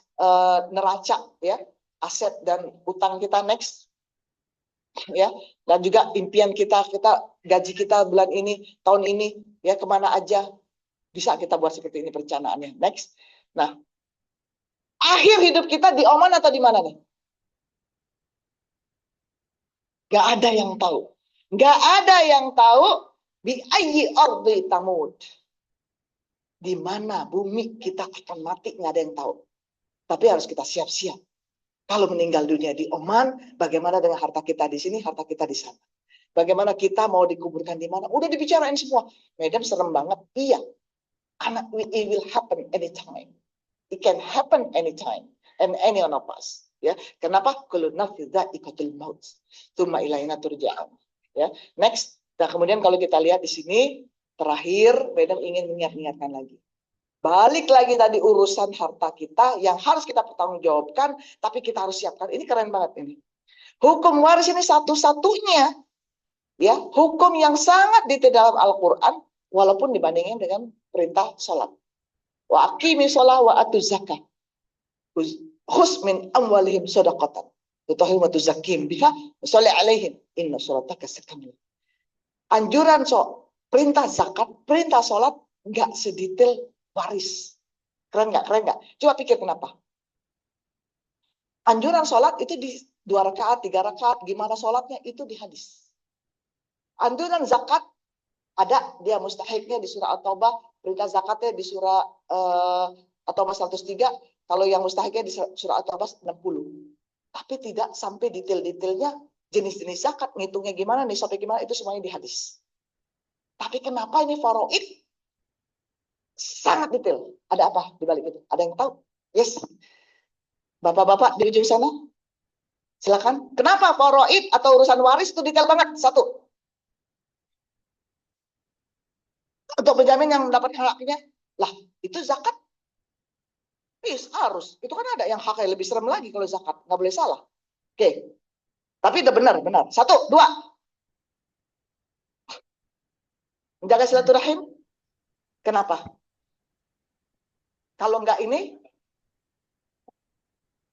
neraca ya, aset dan utang kita. Next ya, dan juga impian kita gaji kita bulan ini, tahun ini ya, kemana aja. Bisa kita buat seperti ini perencanaannya. Next. Nah, akhir hidup kita di Oman atau di mana nih? Gak ada yang tahu. Gak ada yang tahu bi ayyi ardi tamud. Di mana bumi kita akan mati, nggak ada yang tahu. Tapi harus kita siap-siap. Kalau meninggal dunia di Oman, bagaimana dengan harta kita di sini, harta kita di sana? Bagaimana kita mau dikuburkan di mana? Udah dibicarain semua. Medan serem banget. Iya. It will happen anytime. It can happen anytime, and any one of us. Ya, kenapa? Kullu nafsin dha'iqatul maut, tsumma ilaina turja'un. Ya, next. Nah, kemudian kalau kita lihat di sini terakhir, Madam ingin mengingatkan lagi. Balik lagi tadi urusan harta kita yang harus kita pertanggungjawabkan, tapi kita harus siapkan. Ini keren banget ini. Hukum waris ini satu-satunya, ya, hukum yang sangat detail dalam Al-Quran, walaupun dibandingin dengan perintah sholat. Wa aqimi sholat wa atu zakat. Khus min amwalihim sodaqatan. Tutahim wa tuzakim biha sholli alaihim. Inna sholataka sakanun. Anjuran perintah zakat, perintah sholat, nggak sedetail waris. Keren nggak? Keren nggak? Coba pikir kenapa. Anjuran sholat itu di 2 rakaat, 3 rakaat, gimana sholatnya itu di hadis. Anjuran zakat ada dia mustahiknya di surah At-Taubah, perintah zakatnya di surah At-Taubah 103, kalau yang mustahiknya di surah At-Taubah 60. Tapi tidak sampai detail-detailnya jenis-jenis zakat, ngitungnya gimana, nisabnya gimana, itu semuanya di hadis. Tapi kenapa ini faraid sangat detail? Ada apa di balik itu? Ada yang tahu? Yes. Bapak-bapak di ujung sana, silakan. Kenapa faraid atau urusan waris itu detail banget? Satu. Untuk penjamin yang mendapatkan haknya, lah itu zakat. Yes, harus. Itu kan ada yang haknya lebih serem lagi kalau zakat, nggak boleh salah. Oke. Tapi udah benar. 1, 2. Menjaga silaturahim. Kenapa? Kalau nggak ini,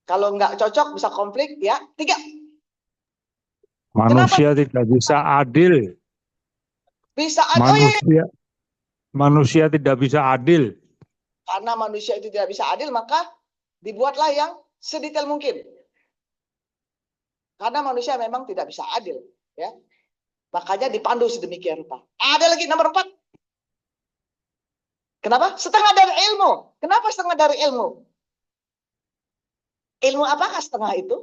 kalau nggak cocok bisa konflik, ya. 3. Manusia tidak bisa adil. Bisa adil. Manusia tidak bisa adil. Karena manusia itu tidak bisa adil, maka dibuatlah yang sedetail mungkin. Karena manusia memang tidak bisa adil, ya. Makanya dipandu sedemikian rupa. Ada lagi nomor 4. Kenapa? Setengah dari ilmu. Kenapa setengah dari ilmu? Ilmu apakah setengah itu?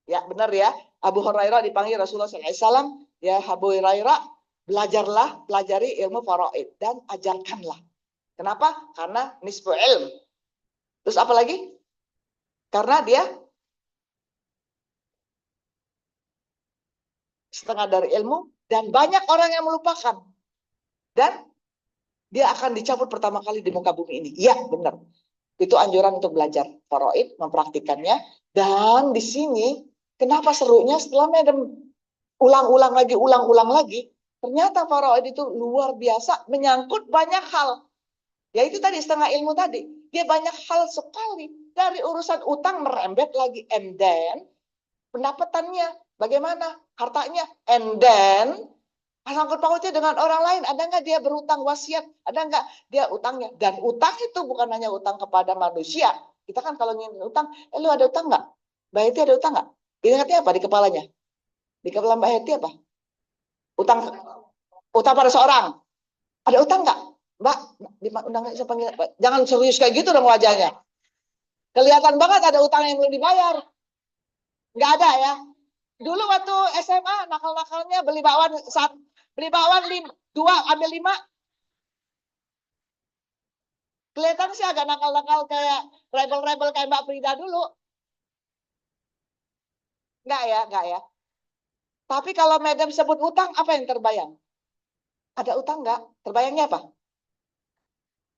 Ya, benar ya. Abu Hurairah dipanggil Rasulullah SAW. Ya, Abu Hurairah, belajarlah, pelajari ilmu faraid dan ajarkanlah. Kenapa? Karena nisfu ilm. Terus apa lagi? Karena dia setengah dari ilmu dan banyak orang yang melupakan. Dan dia akan dicabut pertama kali di muka bumi ini. Iya, benar. Itu anjuran untuk belajar faraid, mempraktikannya. Dan di sini, kenapa serunya setelah Madam ulang-ulang lagi, ternyata faraid itu luar biasa, menyangkut banyak hal. Ya itu tadi setengah ilmu tadi. Dia banyak hal sekali. Dari urusan utang merembet lagi. And then pendapatannya bagaimana? Hartanya. And then sangkut pautnya dengan orang lain. Ada nggak dia berutang wasiat? Ada nggak dia utangnya? Dan utang itu bukan hanya utang kepada manusia. Kita kan kalau ingin utang, lu ada utang nggak? Mbak Heti ada utang nggak? Ingatnya apa di kepalanya? Di kepala Mbak Heti apa? Utang pada seorang. Ada utang nggak? Mbak, udah nggak bisa panggil. Jangan serius kayak gitu dong wajahnya. Kelihatan banget ada utang yang belum dibayar. Nggak ada ya. Dulu waktu SMA nakal-nakalnya beli bakwan 2 ambil 5. Kelihatan sih agak nakal-nakal kayak rebel-rebel kayak Mbak Frida dulu. Enggak ya. Tapi kalau Madam sebut utang, apa yang terbayang? Ada utang nggak? Terbayangnya apa?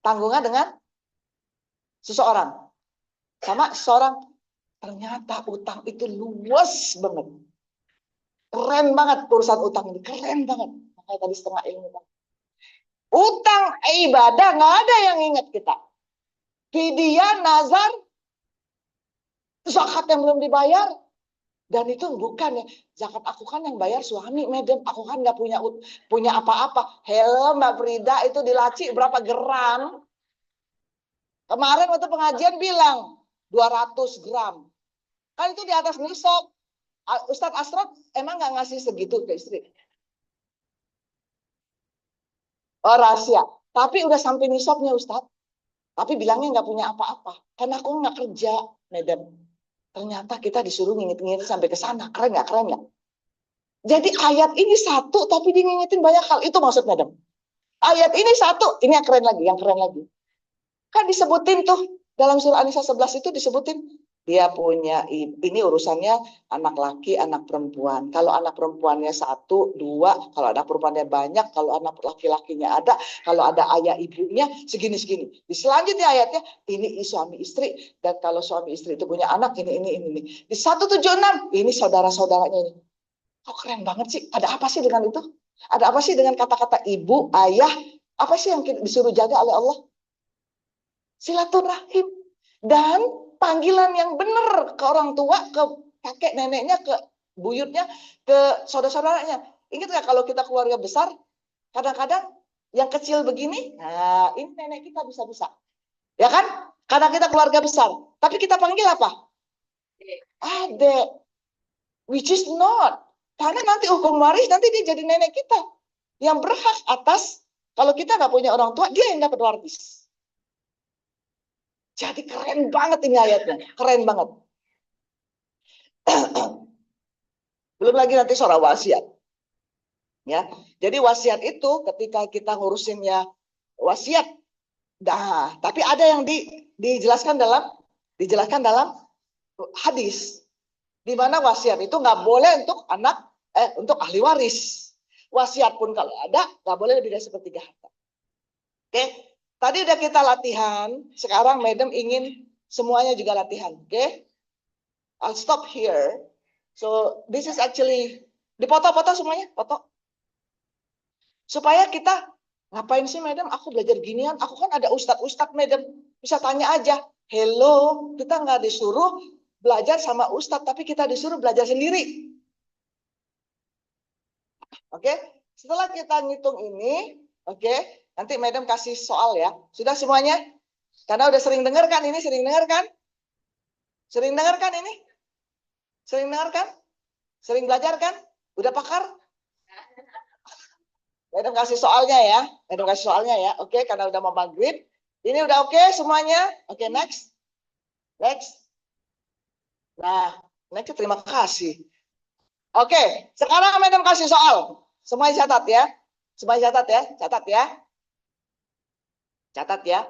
Tanggungan dengan seseorang. Sama seseorang. Ternyata utang itu luas banget. Keren banget urusan utang ini. Keren banget. Makanya tadi setengah ilmu. Utang ibadah nggak ada yang ingat kita. Fidyah, nazar, zakat yang belum dibayar. Dan itu bukan ya. Zakat aku kan yang bayar suami, Madam. Aku kan nggak punya apa-apa. Hello Mbak Frida, itu di laci berapa gram? Kemarin waktu pengajian bilang 200 gram. Kan itu di atas nisab. Ustadz Asrad emang nggak ngasih segitu ke istri? Oh rahasia. Tapi udah sampai nisabnya Ustadz. Tapi bilangnya nggak punya apa-apa. Karena aku nggak kerja, Madam. Ternyata kita disuruh nginget-nginget sampai ke sana. Keren nggak? Keren nggak? Jadi ayat ini satu, tapi dia ngingetin banyak hal. Itu maksud Madam. Ayat ini satu, ini yang keren lagi, yang keren lagi. Kan disebutin tuh, dalam surah An-Nisa 11 itu disebutin, dia punya, ini urusannya anak laki, anak perempuan. Kalau anak perempuannya 1, 2, kalau anak perempuannya banyak, kalau anak laki-lakinya ada, kalau ada ayah ibunya, segini-segini. Di selanjutnya ayatnya, ini suami istri, dan kalau suami istri itu punya anak, ini. Di 176, ini saudara-saudaranya ini. Oh keren banget sih, ada apa sih dengan itu? Ada apa sih dengan kata-kata ibu, ayah, apa sih yang disuruh jaga oleh Allah? Silaturahim. Dan panggilan yang benar ke orang tua, ke kakek neneknya, ke buyutnya, ke saudara-saudaranya. Ingat nggak kalau kita keluarga besar, kadang-kadang yang kecil begini, nah ini nenek kita bisa-bisa. Ya kan? Karena kita keluarga besar. Tapi kita panggil apa? Adek. Which is not. Karena nanti hukum waris, nanti dia jadi nenek kita. Yang berhak atas, kalau kita nggak punya orang tua, dia yang dapat waris. Jadi keren banget ini ayatnya. Keren banget. Belum lagi nanti soal wasiat. Ya. Jadi wasiat itu ketika kita ngurusinnya wasiat. Nah, tapi ada yang dijelaskan dalam hadis. Di mana wasiat itu nggak boleh untuk untuk ahli waris. Wasiat pun kalau ada, nggak boleh lebih dari 1/3 harta. Oke. Tadi udah kita latihan, sekarang Madam ingin semuanya juga latihan, oke? I'll stop here. So this is actually dipoto-foto semuanya, foto. Supaya kita ngapain sih Madam? Aku belajar ginian. Aku kan ada ustadz Madam, bisa tanya aja. Hello, kita nggak disuruh belajar sama ustadz, tapi kita disuruh belajar sendiri. Oke? Setelah kita ngitung ini, oke? Nanti Madam kasih soal ya. Sudah semuanya? Karena udah sering dengar kan ini? Sering dengar kan? Sering dengar kan ini? Sering dengar kan? Sering belajar kan? Udah pakar? Madam kasih soalnya ya. Madam kasih soalnya ya. Oke, karena udah mau maghrib. Ini udah oke semuanya? Oke, next. Next. Nah, next terima kasih. Oke, sekarang Madam kasih soal. Semuanya catat ya. Semuanya catat ya. Catat ya. Catat ya,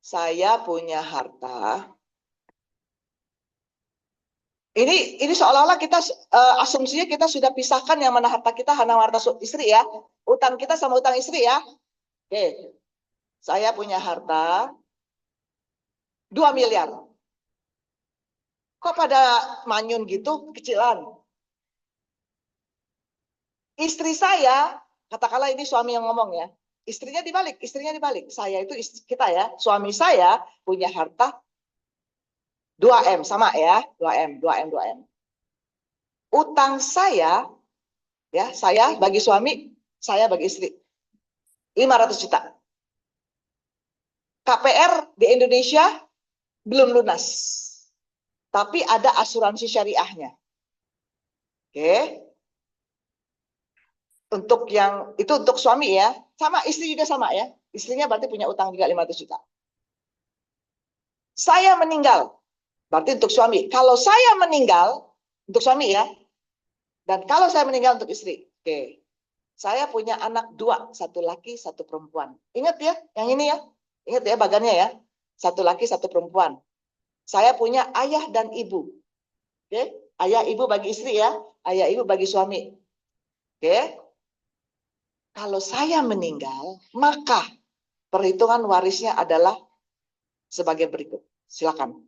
saya punya harta. Ini seolah-olah kita asumsinya kita sudah pisahkan yang mana harta kita, mana harta istri ya. Utang kita sama utang istri ya. Oke, saya punya harta 2 miliar. Kok pada manyun gitu, kecilan? Istri saya, katakanlah ini suami yang ngomong ya. Istrinya dibalik. Saya itu kita ya, suami saya punya harta 2M sama ya, 2M. Utang saya ya, saya bagi suami, saya bagi istri 500 juta. KPR di Indonesia belum lunas. Tapi ada asuransi syariahnya. Oke. Untuk yang itu untuk suami ya, sama istri juga sama ya. Istrinya berarti punya utang juga 500 juta. Saya meninggal, berarti untuk suami. Kalau saya meninggal, untuk suami ya. Dan kalau saya meninggal untuk istri. Oke. Saya punya anak 2, 1 laki, 1 perempuan. Ingat ya, yang ini ya. Ingat ya bagannya ya. 1 laki, 1 perempuan. Saya punya ayah dan ibu. Oke. Ayah ibu bagi istri ya. Ayah ibu bagi suami. Oke. Kalau saya meninggal, maka perhitungan warisnya adalah sebagai berikut. Silakan.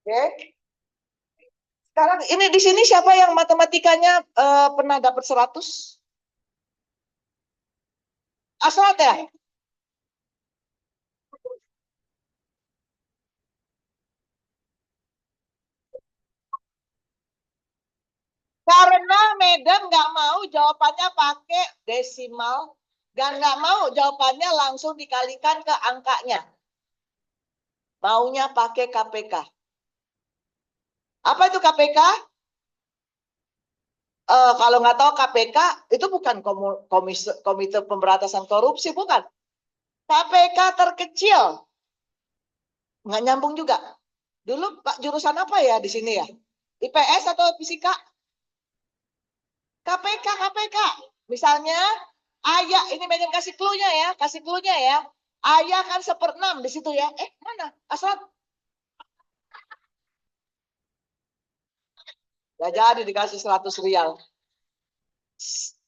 Oke. Sekarang ini di sini siapa yang matematikanya pernah dapat 100? Asrat ya? Karena Medan nggak mau jawabannya pakai desimal, dan nggak mau jawabannya langsung dikalikan ke angkanya. Maunya pakai KPK. Apa itu KPK? Kalau nggak tahu KPK, itu bukan komite pemberantasan korupsi, bukan. KPK terkecil. Nggak nyambung juga. Dulu Pak jurusan apa ya di sini ya? IPS atau fisika? KPK. Misalnya, ayah, ini Medan kasih clue-nya ya, Ayah kan 1/6 di situ ya. Mana? Asrat? Ya jadi dikasih 100 rial.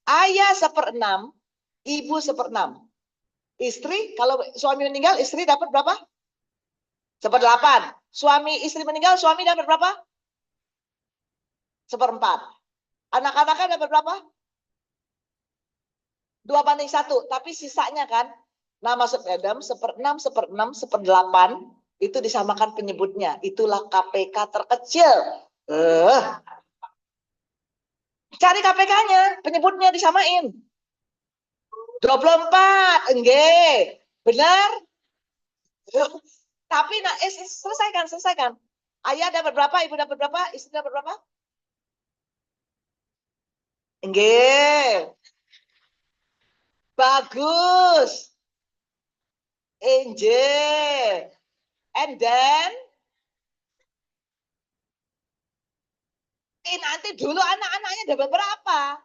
Ayah 1/6, ibu 1/6. Istri, kalau suami meninggal, istri dapat berapa? 1/8. Suami istri meninggal, suami dapat berapa? 1/4. Anak-anaknya dapat berapa? 2/1. Tapi sisanya kan, nama sepedam 1/6, 1/6, 1/8 itu disamakan penyebutnya. Itulah KPK terkecil. Cari KPK-nya, penyebutnya disamain. 24, enggak. Benar? Tapi selesaikan. Ayah dapat berapa, ibu dapat berapa, istri dapat berapa? Enggak. Bagus. Angel. And then nanti dulu anak-anaknya dapat berapa?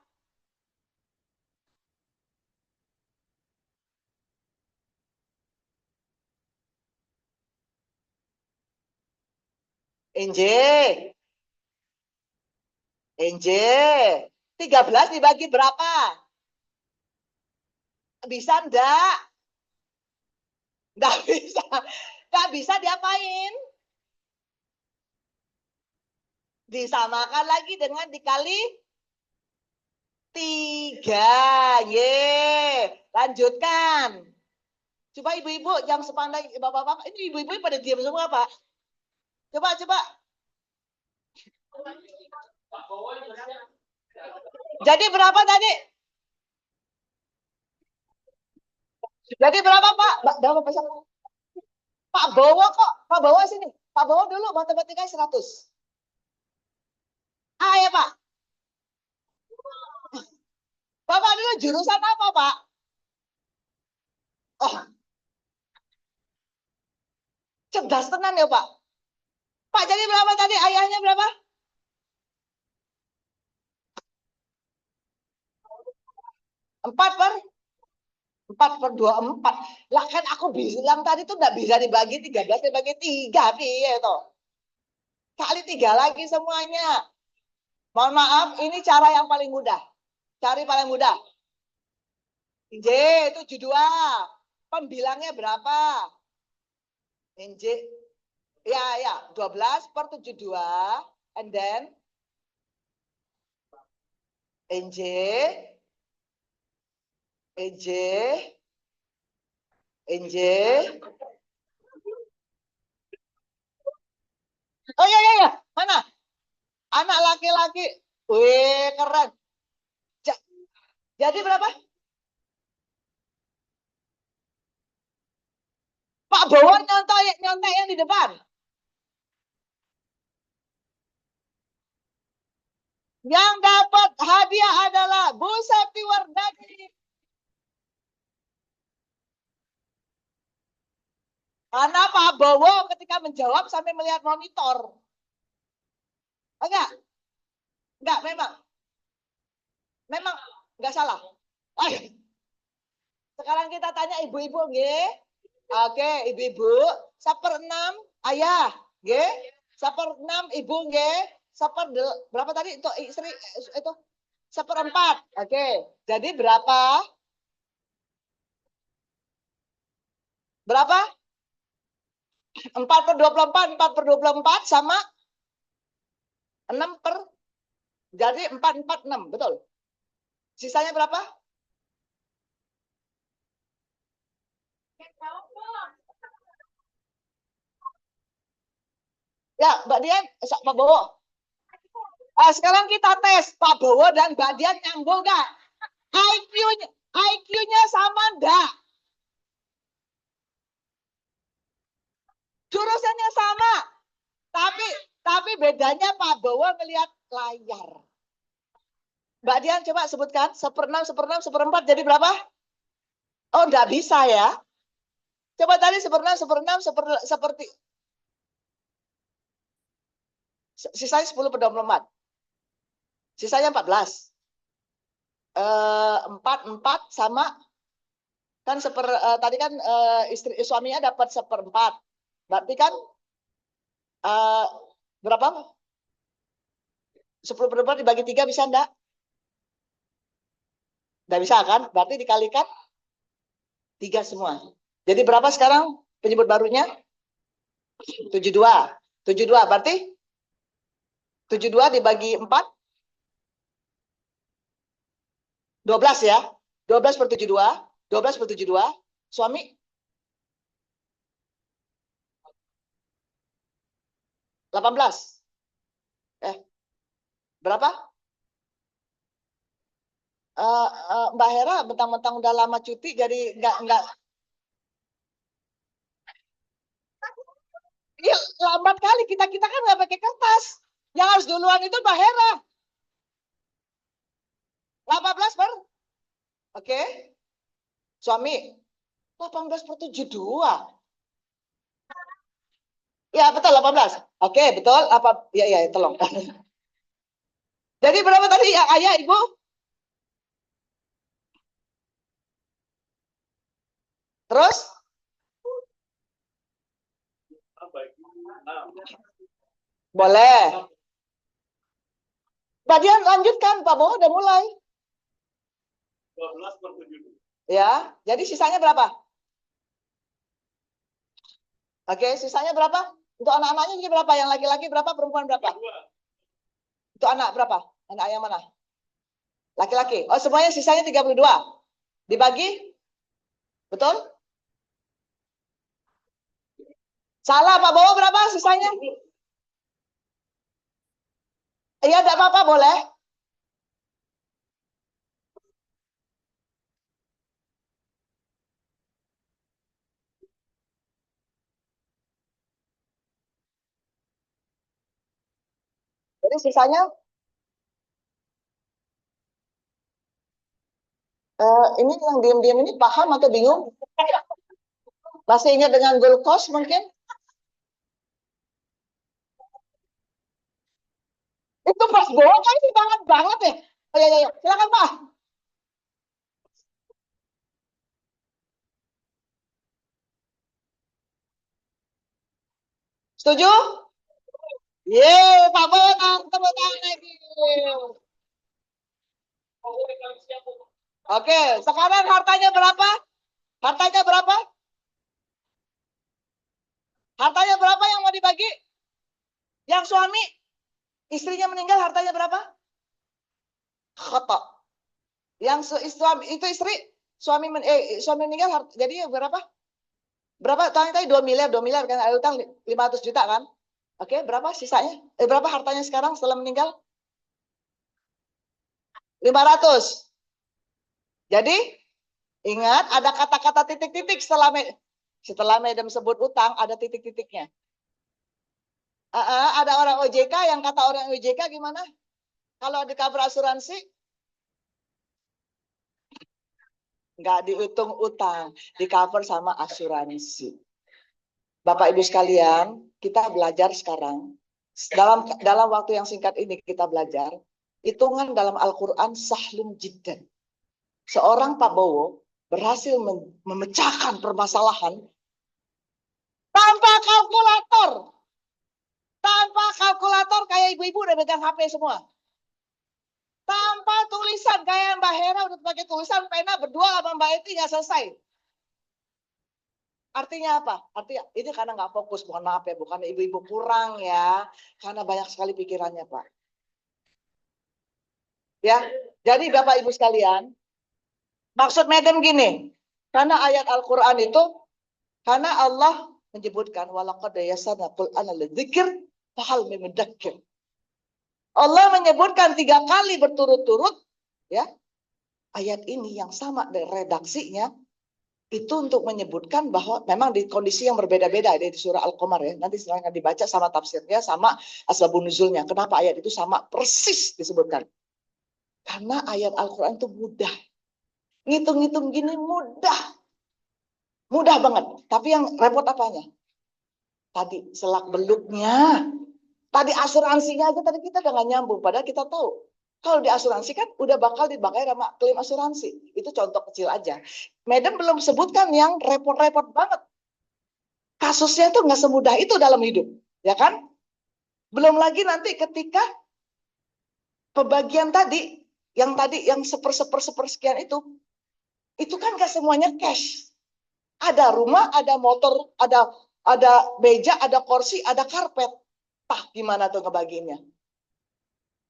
Angel. 13 dibagi berapa? Bisa enggak? Enggak bisa. Enggak bisa diapain? Disamakan lagi dengan dikali 3. Lanjutkan. Coba ibu-ibu yang sepandai bapak-bapak. Ini ibu-ibu pada diam semua, Pak. Coba. Jadi berapa tadi? Jadi berapa, Pak? Berapa pesan? Pak Bowo kok. Pak Bowo sini. Pak Bowo dulu matematika 100. Ya, Pak. Bapak dulu jurusan apa, Pak? Oh, cerdas tenan ya, Pak. Pak, jadi berapa tadi? Ayahnya berapa? 4/24. Lah kan aku bilang tadi tuh nggak bisa dibagi 13, dibagi 3. Piye toh? Kali 3 lagi semuanya. Mohon maaf, ini cara yang paling mudah. Cari paling mudah. J, 72. Pembilangnya berapa? NJ. Ya, 12/72. And then NJ, EJ, NJ. Oh iya, iya, iya. Mana? Anak laki-laki. Wih, keren. Jadi berapa? Pak Bowo nyontek yang di depan. Yang dapat hadiah adalah Bu Septi Wardani. Karena Pak Bowo ketika menjawab sampai melihat monitor. Enggak, memang. Memang enggak salah. Ayo. Sekarang kita tanya ibu-ibu, nggih. Oke, ibu-ibu. 1/6 ayah, nggih. 1/6 ibu, nggih. Berapa tadi itu istri itu? 1/4. Oke. Jadi berapa? Berapa? 4/24, 4/24 sama 6 per, jadi 4/6, betul. Sisanya berapa? Ya, Mbak Dian, Pak Bowo. Sekarang kita tes Pak Bowo dan Mbak Dian nyambung nggak? IQ-nya sama enggak? Jurusannya sama. Tapi bedanya Pak Bowo ngelihat layar. Mbak Dian coba sebutkan 1/6, 1/6, 1/4 jadi berapa? Oh, enggak bisa ya. Coba tadi 1/6, 1/6 seperti sisanya 10/24. Sisanya 14. 4 sama kan tadi kan istri suaminya dapat 1/4. Berarti kan berapa? 10/4 dibagi 3 bisa enggak? Enggak bisa kan? Berarti dikalikan 3 semua. Jadi berapa sekarang penyebut barunya? 72. 72 berarti 72 dibagi 4 12 ya. 12/72. 12/72. Suami delapan belas. Berapa? Mbak Hera mentang-mentang udah lama cuti jadi enggak. Iya, lambat kali kita kan nggak pakai kertas. Yang harus duluan itu Mbak Hera. 18 per. Oke. Suami 18/72. Ya, betul 18. Oke, betul. Apa? Ya, tolong. Jadi berapa tadi ya, ayah, ibu? Terus? Boleh. Mbak Dian lanjutkan, Pak Bowo udah mulai. 12/72. Ya, jadi sisanya berapa? Oke, sisanya berapa? Untuk anak-anaknya jadi berapa? Yang laki-laki berapa? Perempuan berapa? 2. Untuk anak berapa? Anak yang mana? Laki-laki. Oh, semuanya sisanya 32. Dibagi? Betul? Salah, Pak Bowo berapa sisanya? Iya, enggak apa-apa, boleh. Jadi sisanya ini yang diam-diam ini paham atau bingung? Masih ingat dengan goal cost mungkin? Itu Mas Bowo kan sih banget ya. Oh ya, silakan Pak. Setuju? Yeay, Pak Bowo tepuk tangan lagi. Oke, sekarang hartanya berapa? Hartanya berapa? Hartanya berapa yang mau dibagi? Yang suami, istrinya meninggal hartanya berapa? khata. Yang suami itu suami meninggal jadi berapa? Berapa tadi 2 miliar kan, ada utang 500 juta kan? Oke, berapa sisanya? Berapa hartanya sekarang setelah meninggal? 500. Jadi ingat ada kata-kata titik-titik setelah Madam sebut utang, ada titik-titiknya. Ada orang OJK, yang kata orang OJK gimana? Kalau di cover asuransi nggak dihitung utang, di cover sama asuransi. Bapak Ibu sekalian, kita belajar sekarang dalam waktu yang singkat ini kita belajar hitungan dalam Al-Quran sahlun jiddan. Seorang Pak Bowo berhasil memecahkan permasalahan tanpa kalkulator. Tanpa kalkulator kayak ibu-ibu udah pegang HP semua. Tanpa tulisan kayak Mbak Hera udah pakai tulisan pena berdua sama Mbak Eti nggak selesai. Artinya apa? Artinya ini karena nggak fokus, mohon maaf ya, bukan ibu-ibu kurang ya, karena banyak sekali pikirannya Pak. Ya, jadi Bapak Ibu sekalian, maksud Madam gini, karena ayat Al-Quran itu, karena Allah menyebutkan walaqad yassarna Qur'ana lidzikr fahal min mudakkir. Allah menyebutkan 3 kali berturut-turut, ya, ayat ini yang sama dengan redaksinya. Itu untuk menyebutkan bahwa memang di kondisi yang berbeda-beda di surah Al-Qamar ya. Nanti silahkan dibaca sama tafsirnya, sama asbabun nuzulnya. Kenapa ayat itu sama persis disebutkan? Karena ayat Al-Quran itu mudah. Ngitung-ngitung gini mudah. Mudah banget. Tapi yang repot apanya? Tadi selak beluknya. Tadi asuransinya aja tadi kita udah nggak nyambung. Padahal kita tahu. Kalau di asuransi kan udah bakal dipakai sama klaim asuransi. Itu contoh kecil aja. Madam belum sebutkan yang repot-repot banget. Kasusnya tuh nggak semudah itu dalam hidup. Ya kan? Belum lagi nanti ketika pembagian tadi, yang sekian itu kan nggak semuanya cash. Ada rumah, ada motor, ada meja, ada kursi, ada karpet. Gimana tuh ngebagiinnya?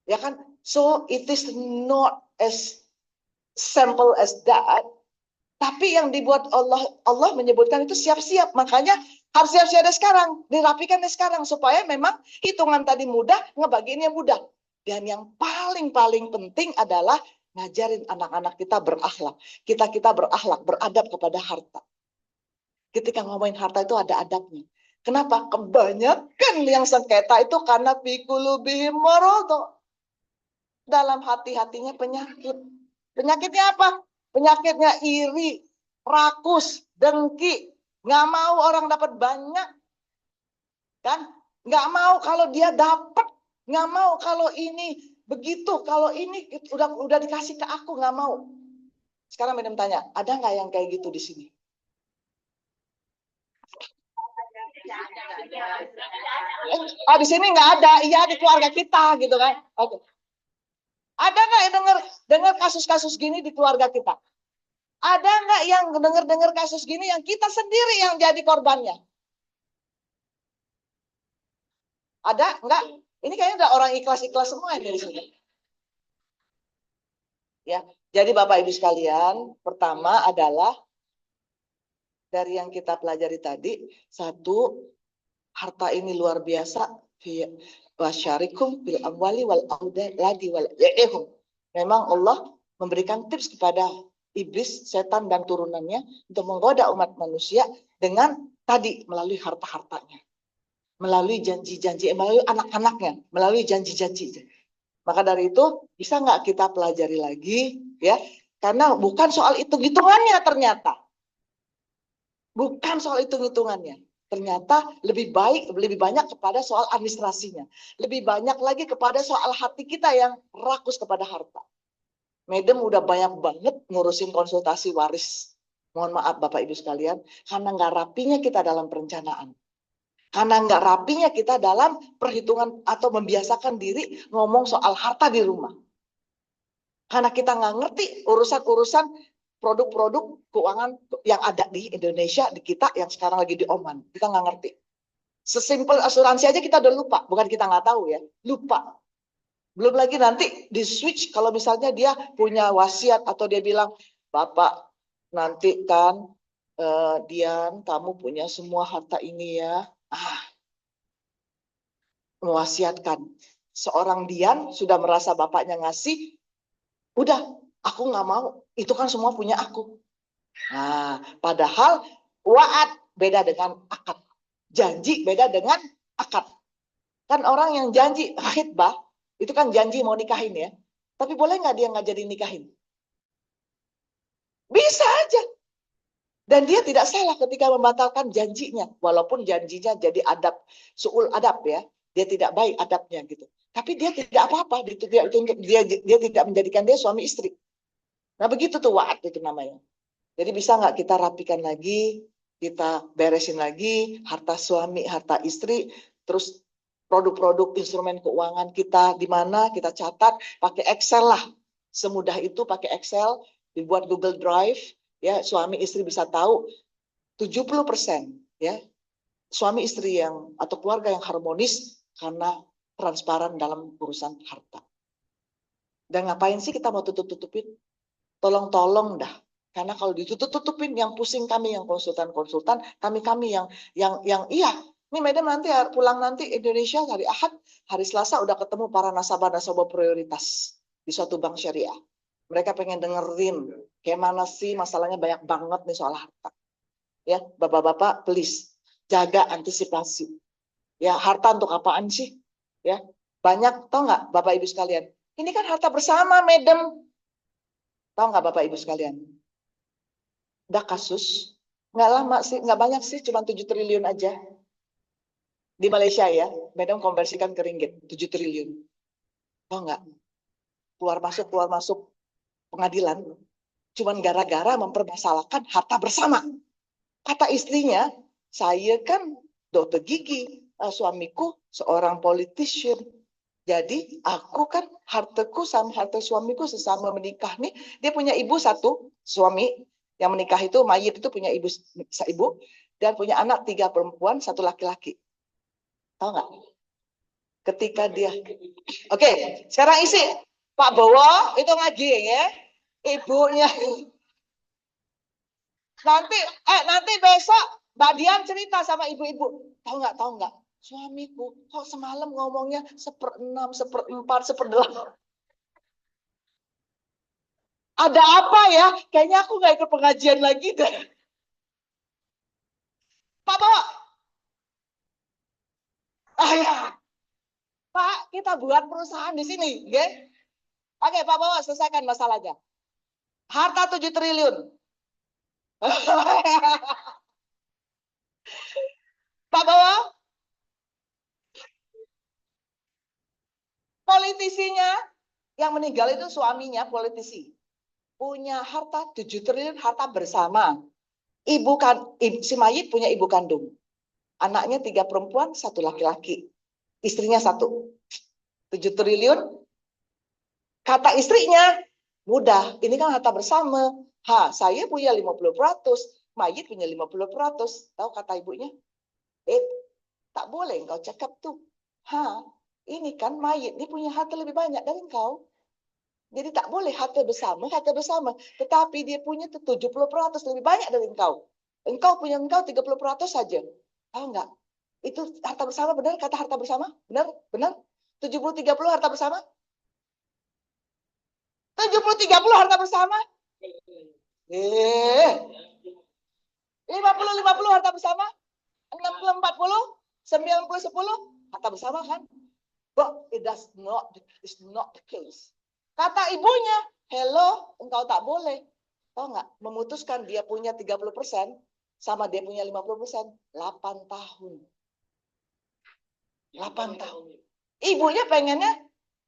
Ya kan? So it is not as simple as that. Tapi yang dibuat Allah menyebutkan itu siap-siap. Makanya harus siap-siap dari sekarang. Dirapikan dari sekarang. Supaya memang hitungan tadi mudah, ngebagiinnya mudah. Dan yang paling penting adalah ngajarin anak-anak kita berakhlak. Kita berakhlak, beradab kepada harta. Ketika ngomongin harta itu ada adabnya. Kenapa? Kebanyakan yang sengketa itu karena fiqulubihim maradh. Dalam hati-hatinya penyakit. Penyakitnya apa? Penyakitnya iri, rakus, dengki. Nggak mau orang dapat banyak. Kan? Nggak mau kalau dia dapat. Nggak mau kalau ini begitu. Kalau ini udah dikasih ke aku, nggak mau. Sekarang Madam tanya, ada nggak yang kayak gitu di sini? Di sini nggak ada. Iya, di keluarga kita gitu kan. Oke. Ada nggak yang dengar kasus-kasus gini di keluarga kita? Ada nggak yang dengar kasus gini yang kita sendiri yang jadi korbannya? Ada nggak? Ini kayaknya udah orang ikhlas-ikhlas semua yang dari sini. Ya, jadi Bapak Ibu sekalian, pertama adalah dari yang kita pelajari tadi, satu, harta ini luar biasa. Wasyarikum bil amwali wal auladi wal ya'ihum. Memang Allah memberikan tips kepada iblis, setan dan turunannya untuk menggoda umat manusia dengan tadi melalui harta-hartanya. Melalui janji-janji, melalui anak-anaknya, melalui janji-janji. Maka dari itu bisa nggak kita pelajari lagi, ya? Karena bukan soal hitung-hitungannya ternyata, bukan soal hitung-hitungannya. Ternyata lebih banyak kepada soal administrasinya, lebih banyak lagi kepada soal hati kita yang rakus kepada harta. Madam udah banyak banget ngurusin konsultasi waris. Mohon maaf Bapak Ibu sekalian, karena nggak rapinya kita dalam perencanaan. Karena nggak rapinya kita dalam perhitungan atau membiasakan diri ngomong soal harta di rumah. Karena kita nggak ngerti urusan-urusan produk-produk keuangan yang ada di Indonesia, di kita yang sekarang lagi di Oman. Kita nggak ngerti. Sesimpel asuransi aja kita udah lupa. Bukan kita nggak tahu ya, lupa. Belum lagi nanti di switch kalau misalnya dia punya wasiat atau dia bilang, Bapak nanti kan Dian, kamu punya semua harta ini ya. Mewasiatkan. Seorang Dian sudah merasa bapaknya ngasih, udah, aku nggak mau. Itu kan semua punya aku. Nah, padahal waat beda dengan akad. Janji beda dengan akad. Kan orang yang janji khitbah, itu kan janji mau nikahin ya. Tapi boleh nggak dia nggak jadi nikahin? Bisa aja. Dan dia tidak salah ketika membatalkan janjinya. Walaupun janjinya jadi adab, su'ul adab ya. Dia tidak baik adabnya gitu. Tapi dia tidak apa-apa. Dia tidak menjadikan dia suami istri. Nah begitu tuh wa'ad itu namanya. Jadi bisa nggak kita rapikan lagi, kita beresin lagi harta suami, harta istri, terus produk-produk instrumen keuangan kita di mana kita catat pakai Excel lah. Semudah itu pakai Excel, dibuat Google Drive, ya suami istri bisa tahu 70% ya suami istri yang atau keluarga yang harmonis karena transparan dalam urusan harta. Dan ngapain sih kita mau tutup-tutupin? Tolong-tolong dah. Karena kalau ditutup-tutupin yang pusing kami yang konsultan-konsultan, kami yang iya, ini madam nanti pulang nanti Indonesia hari Ahad, hari Selasa udah ketemu para nasabah-nasabah prioritas di suatu bank syariah. Mereka pengen dengerin kayak mana sih masalahnya banyak banget nih soal harta. Ya, bapak-bapak please jaga antisipasi. Ya, harta untuk apaan sih? Ya, banyak tau nggak bapak ibu sekalian? Ini kan harta bersama, madam. Tahu nggak Bapak Ibu sekalian? Ada kasus, nggak lama sih, nggak banyak sih, cuma 7 triliun aja. Di Malaysia ya, Madam konversikan ke ringgit, 7 triliun. Tahu nggak? Keluar masuk pengadilan, cuma gara-gara mempermasalahkan harta bersama. Kata istrinya, saya kan dokter gigi, suamiku seorang politician. Jadi aku kan hartaku sama harta suamiku sesama menikah nih. Dia punya ibu satu, suami yang menikah itu mayit itu punya ibu dan punya anak 3 perempuan, 1 laki-laki. Tahu nggak? Ketika dia, oke, sekarang isi Pak Bowo itu ngaji ya, ibunya. Nanti besok Mbak Dian cerita sama ibu-ibu. Tahu nggak? Suamiku kok semalam ngomongnya 1/6, 1/4, 1/8. Ada apa ya? Kayaknya aku nggak ikut pengajian lagi deh. Pak Bawa. Ya. Pak, kita buat perusahaan di sini. Ya? Oke, Pak Bawa selesaikan masalahnya. Harta 7 triliun. Pak Bawa. Politisinya yang meninggal itu suaminya politisi. Punya harta 7 triliun, harta bersama. Si mayit punya ibu kandung. Anaknya 3 perempuan, 1 laki-laki. Istrinya 1. 7 triliun. Kata istrinya, mudah. Ini kan harta bersama. Saya punya 50%. Mayit punya 50%. Tahu kata ibunya? Tak boleh engkau cakap tuh. Ini kan mayit. Ini punya harta lebih banyak dari engkau. Jadi tak boleh harta bersama. Tetapi dia punya 70% lebih banyak dari engkau. Engkau punya 30% saja. Tahu nggak? Itu harta bersama benar? Kata harta bersama? Benar? 70-30 harta bersama? 70-30 harta bersama? 50-50 harta bersama? 60-40? 90-10? Harta bersama kan? But it's not the case. Kata ibunya, hello, engkau tak boleh. Tahu nggak? Memutuskan dia punya 30% sama dia punya 50%, 8 tahun. 8 tahun. Ibunya pengennya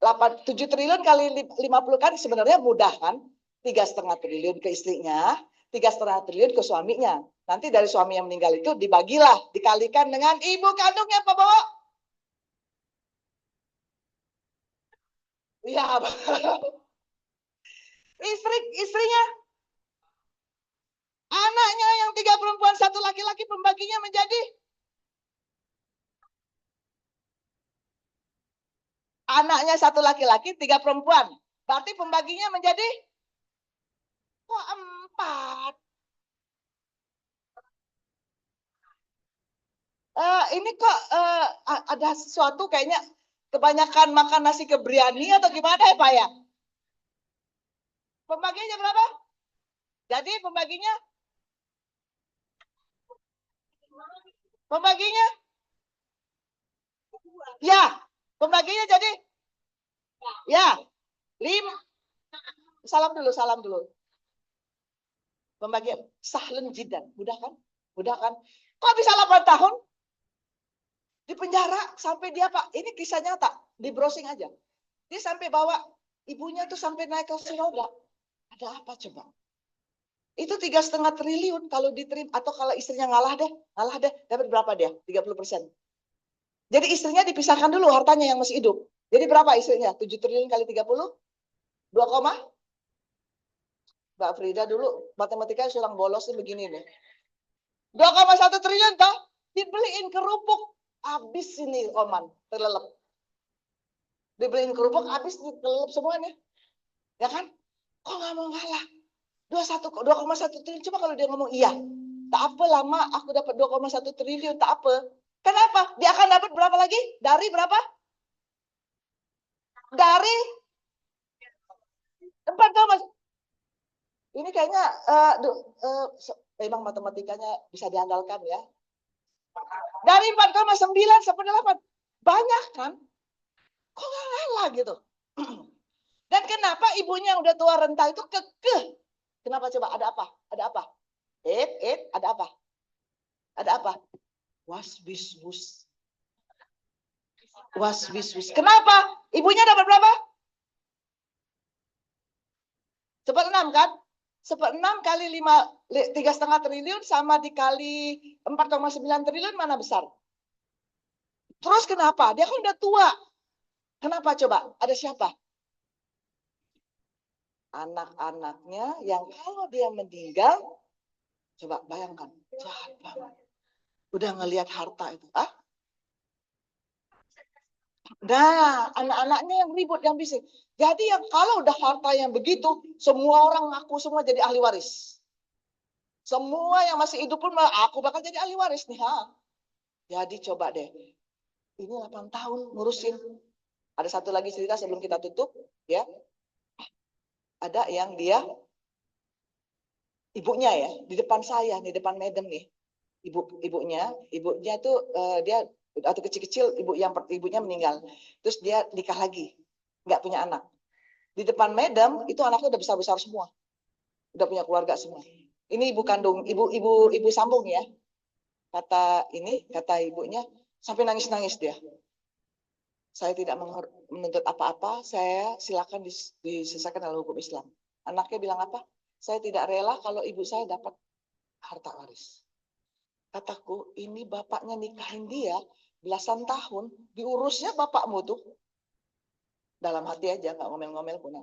7 triliun kali 50 kan sebenarnya mudah kan? 3,5 triliun ke istrinya, 3,5 triliun ke suaminya. Nanti dari suami yang meninggal itu dibagilah, dikalikan dengan ibu kandungnya Pak Bawa. Ya, istrinya, anaknya yang 3 perempuan 1 laki-laki pembaginya menjadi Anaknya 1 laki-laki, 3 perempuan. Berarti pembaginya menjadi 4. Ini kok ada sesuatu kayaknya kebanyakan makan nasi kebiryani atau gimana ya Pak ya? Pembaginya berapa? Jadi pembaginya ya, pembaginya jadi ya 5. Salam dulu. Pembagian sahlun jiddan, mudah kan? Kok bisa 8 tahun? Di penjara sampai dia Pak, ini kisah nyata, di browsing aja. Dia sampai bawa ibunya tuh sampai naik ke roda. Ada apa coba? Itu 3,5 triliun kalau diterima, atau kalau istrinya ngalah deh, dapat berapa dia? 30%. Jadi istrinya dipisahkan dulu hartanya yang masih hidup. Jadi berapa istrinya? 7 triliun kali 30? 2, Mbak Frida dulu matematika sulang bolos begini nih. 2,1 triliun toh dibeliin kerupuk. Habis ini Oman, terlelep. Dibeliin kerupuk habis terlelep semuanya. Ya kan? Kok nggak mau ngalah? 2,1 triliun. Coba kalau dia ngomong iya. Tak apa lama aku dapat 2,1 triliun, tak apa. Kenapa? Dia akan dapat berapa lagi? Dari berapa? Dari 4, ini kayaknya memang matematikanya bisa diandalkan ya. Dari 4,9 sampai 8. Banyak kan? Kok nggak ngalah gitu? Dan kenapa ibunya yang udah tua renta itu kekeh? Kenapa coba? Ada apa? Ada apa? Was-bis-bus. Kenapa? Ibunya dapat berapa? 1/6 kan? 1/6 kali 3,5 triliun sama dikali 4,9 triliun mana besar? Terus kenapa? Dia kan udah tua. Kenapa coba? Ada siapa? Anak-anaknya yang kalau dia meninggal, coba bayangkan, jahat banget. Udah ngelihat harta itu. Nah, anak-anaknya yang ribut, yang bising. Jadi yang kalau udah harta yang begitu, semua orang ngaku semua jadi ahli waris. Semua yang masih hidup pun aku bakal jadi ahli waris nih. Jadi coba deh. Ini 8 tahun ngurusin. Ada satu lagi cerita sebelum kita tutup, ya. Ada yang dia ibunya ya, di depan saya, di depan madam nih. Ibunya tuh dia atau kecil-kecil ibunya meninggal. Terus dia nikah lagi. Nggak punya anak. Di depan madam itu anaknya udah besar-besar semua. Udah punya keluarga semua. Ini ibu kandung, ibu sambung ya. Kata ibunya sampai nangis-nangis dia. Saya tidak menuntut apa-apa, saya silakan diselesaikan dalam hukum Islam. Anaknya bilang apa? Saya tidak rela kalau ibu saya dapat harta waris. Kataku, ini bapaknya nikahin dia belasan tahun, diurusnya bapakmu tuh. Dalam hati aja, nggak ngomel-ngomel pun.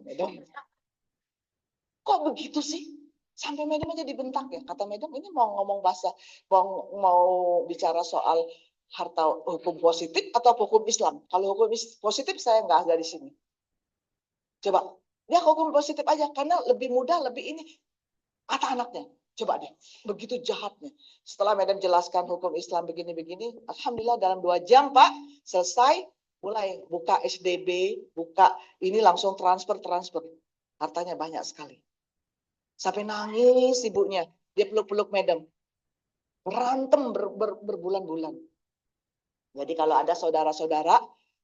Kok begitu sih? Sampai madam aja dibentak ya. Kata madam, ini mau ngomong bahasa, mau bicara soal harta hukum positif atau hukum Islam. Kalau hukum positif saya nggak ada di sini. Coba, dia hukum positif aja karena lebih mudah, lebih ini. Kata anaknya, coba deh, begitu jahatnya. Setelah madam jelaskan hukum Islam begini-begini, alhamdulillah dalam 2 jam Pak selesai, mulai buka SDB, buka ini langsung transfer. Hartanya banyak sekali. Sampai nangis ibunya, dia peluk-peluk madam. Berantem berbulan-bulan. Jadi kalau ada saudara-saudara,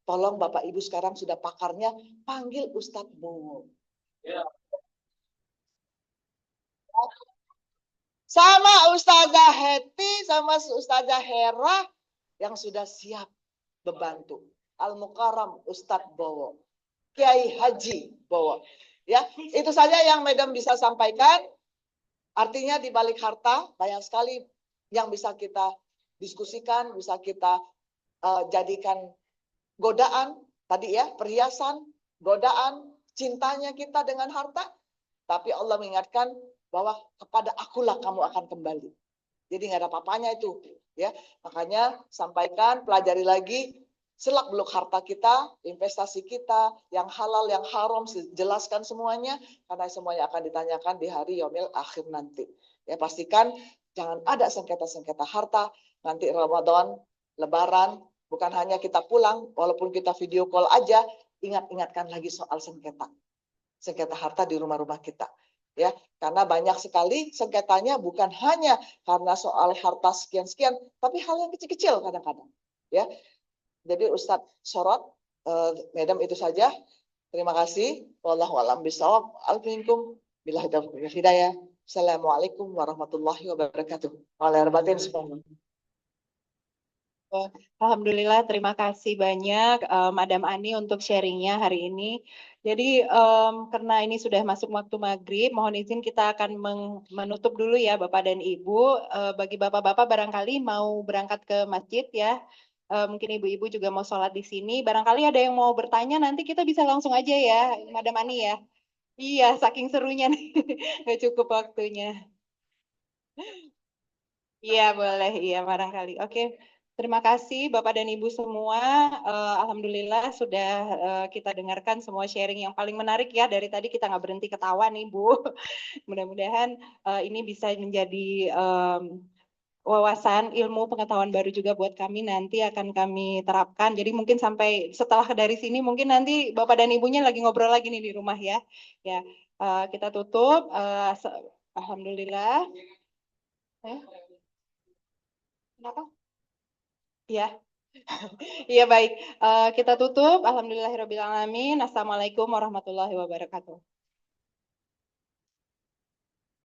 tolong Bapak Ibu sekarang sudah pakarnya, panggil Ustadz Bowo. Ya. Sama Ustazah Heti, sama Ustazah Hera yang sudah siap membantu. Al-Mukarram Ustadz Bowo. Kiai Haji Bowo. Ya, itu saja yang madam bisa sampaikan. Artinya di balik harta banyak sekali yang bisa kita diskusikan, bisa kita jadikan godaan tadi ya, perhiasan, godaan, cintanya kita dengan harta, tapi Allah mengingatkan bahwa kepada akulah kamu akan kembali. Jadi nggak ada apa-apanya itu, ya. Makanya sampaikan, pelajari lagi, selak-beluk harta kita, investasi kita, yang halal, yang haram, jelaskan semuanya, karena semuanya akan ditanyakan di hari yaumil akhir nanti. Ya, pastikan jangan ada sengketa-sengketa harta, nanti Ramadan, Lebaran, bukan hanya kita pulang, walaupun kita video call aja, ingat-ingatkan lagi soal sengketa harta di rumah-rumah kita. Ya, karena banyak sekali sengketanya bukan hanya karena soal harta sekian-sekian, tapi hal yang kecil-kecil kadang-kadang. Ya, jadi Ustadz sorot, Madam itu saja. Terima kasih. Wallahu a'lam bishawab. Alaikum billahi taufiq hidayah. Assalamualaikum warahmatullahi wabarakatuh. Waalaikumsalam semuanya. Alhamdulillah, terima kasih banyak Madam Ani untuk sharingnya hari ini. Jadi karena ini sudah masuk waktu maghrib, mohon izin kita akan menutup dulu ya Bapak dan Ibu. Bagi Bapak-Bapak barangkali mau berangkat ke masjid ya. Mungkin Ibu-Ibu juga mau sholat di sini. Barangkali ada yang mau bertanya, nanti kita bisa langsung aja ya Madam Ani ya. Iya, saking serunya nih, nggak cukup waktunya. Iya, boleh. Iya, barangkali. Oke. Terima kasih Bapak dan Ibu semua. Alhamdulillah sudah kita dengarkan semua sharing yang paling menarik ya. Dari tadi kita nggak berhenti ketawa nih Bu. Mudah-mudahan ini bisa menjadi wawasan, ilmu, pengetahuan baru juga buat kami nanti akan kami terapkan. Jadi mungkin sampai setelah dari sini mungkin nanti Bapak dan Ibunya lagi ngobrol lagi nih di rumah ya. Ya, kita tutup. Alhamdulillah. Kenapa? Iya. Iya baik. Kita tutup. Alhamdulillahirabbil alamin. Assalamualaikum warahmatullahi wabarakatuh.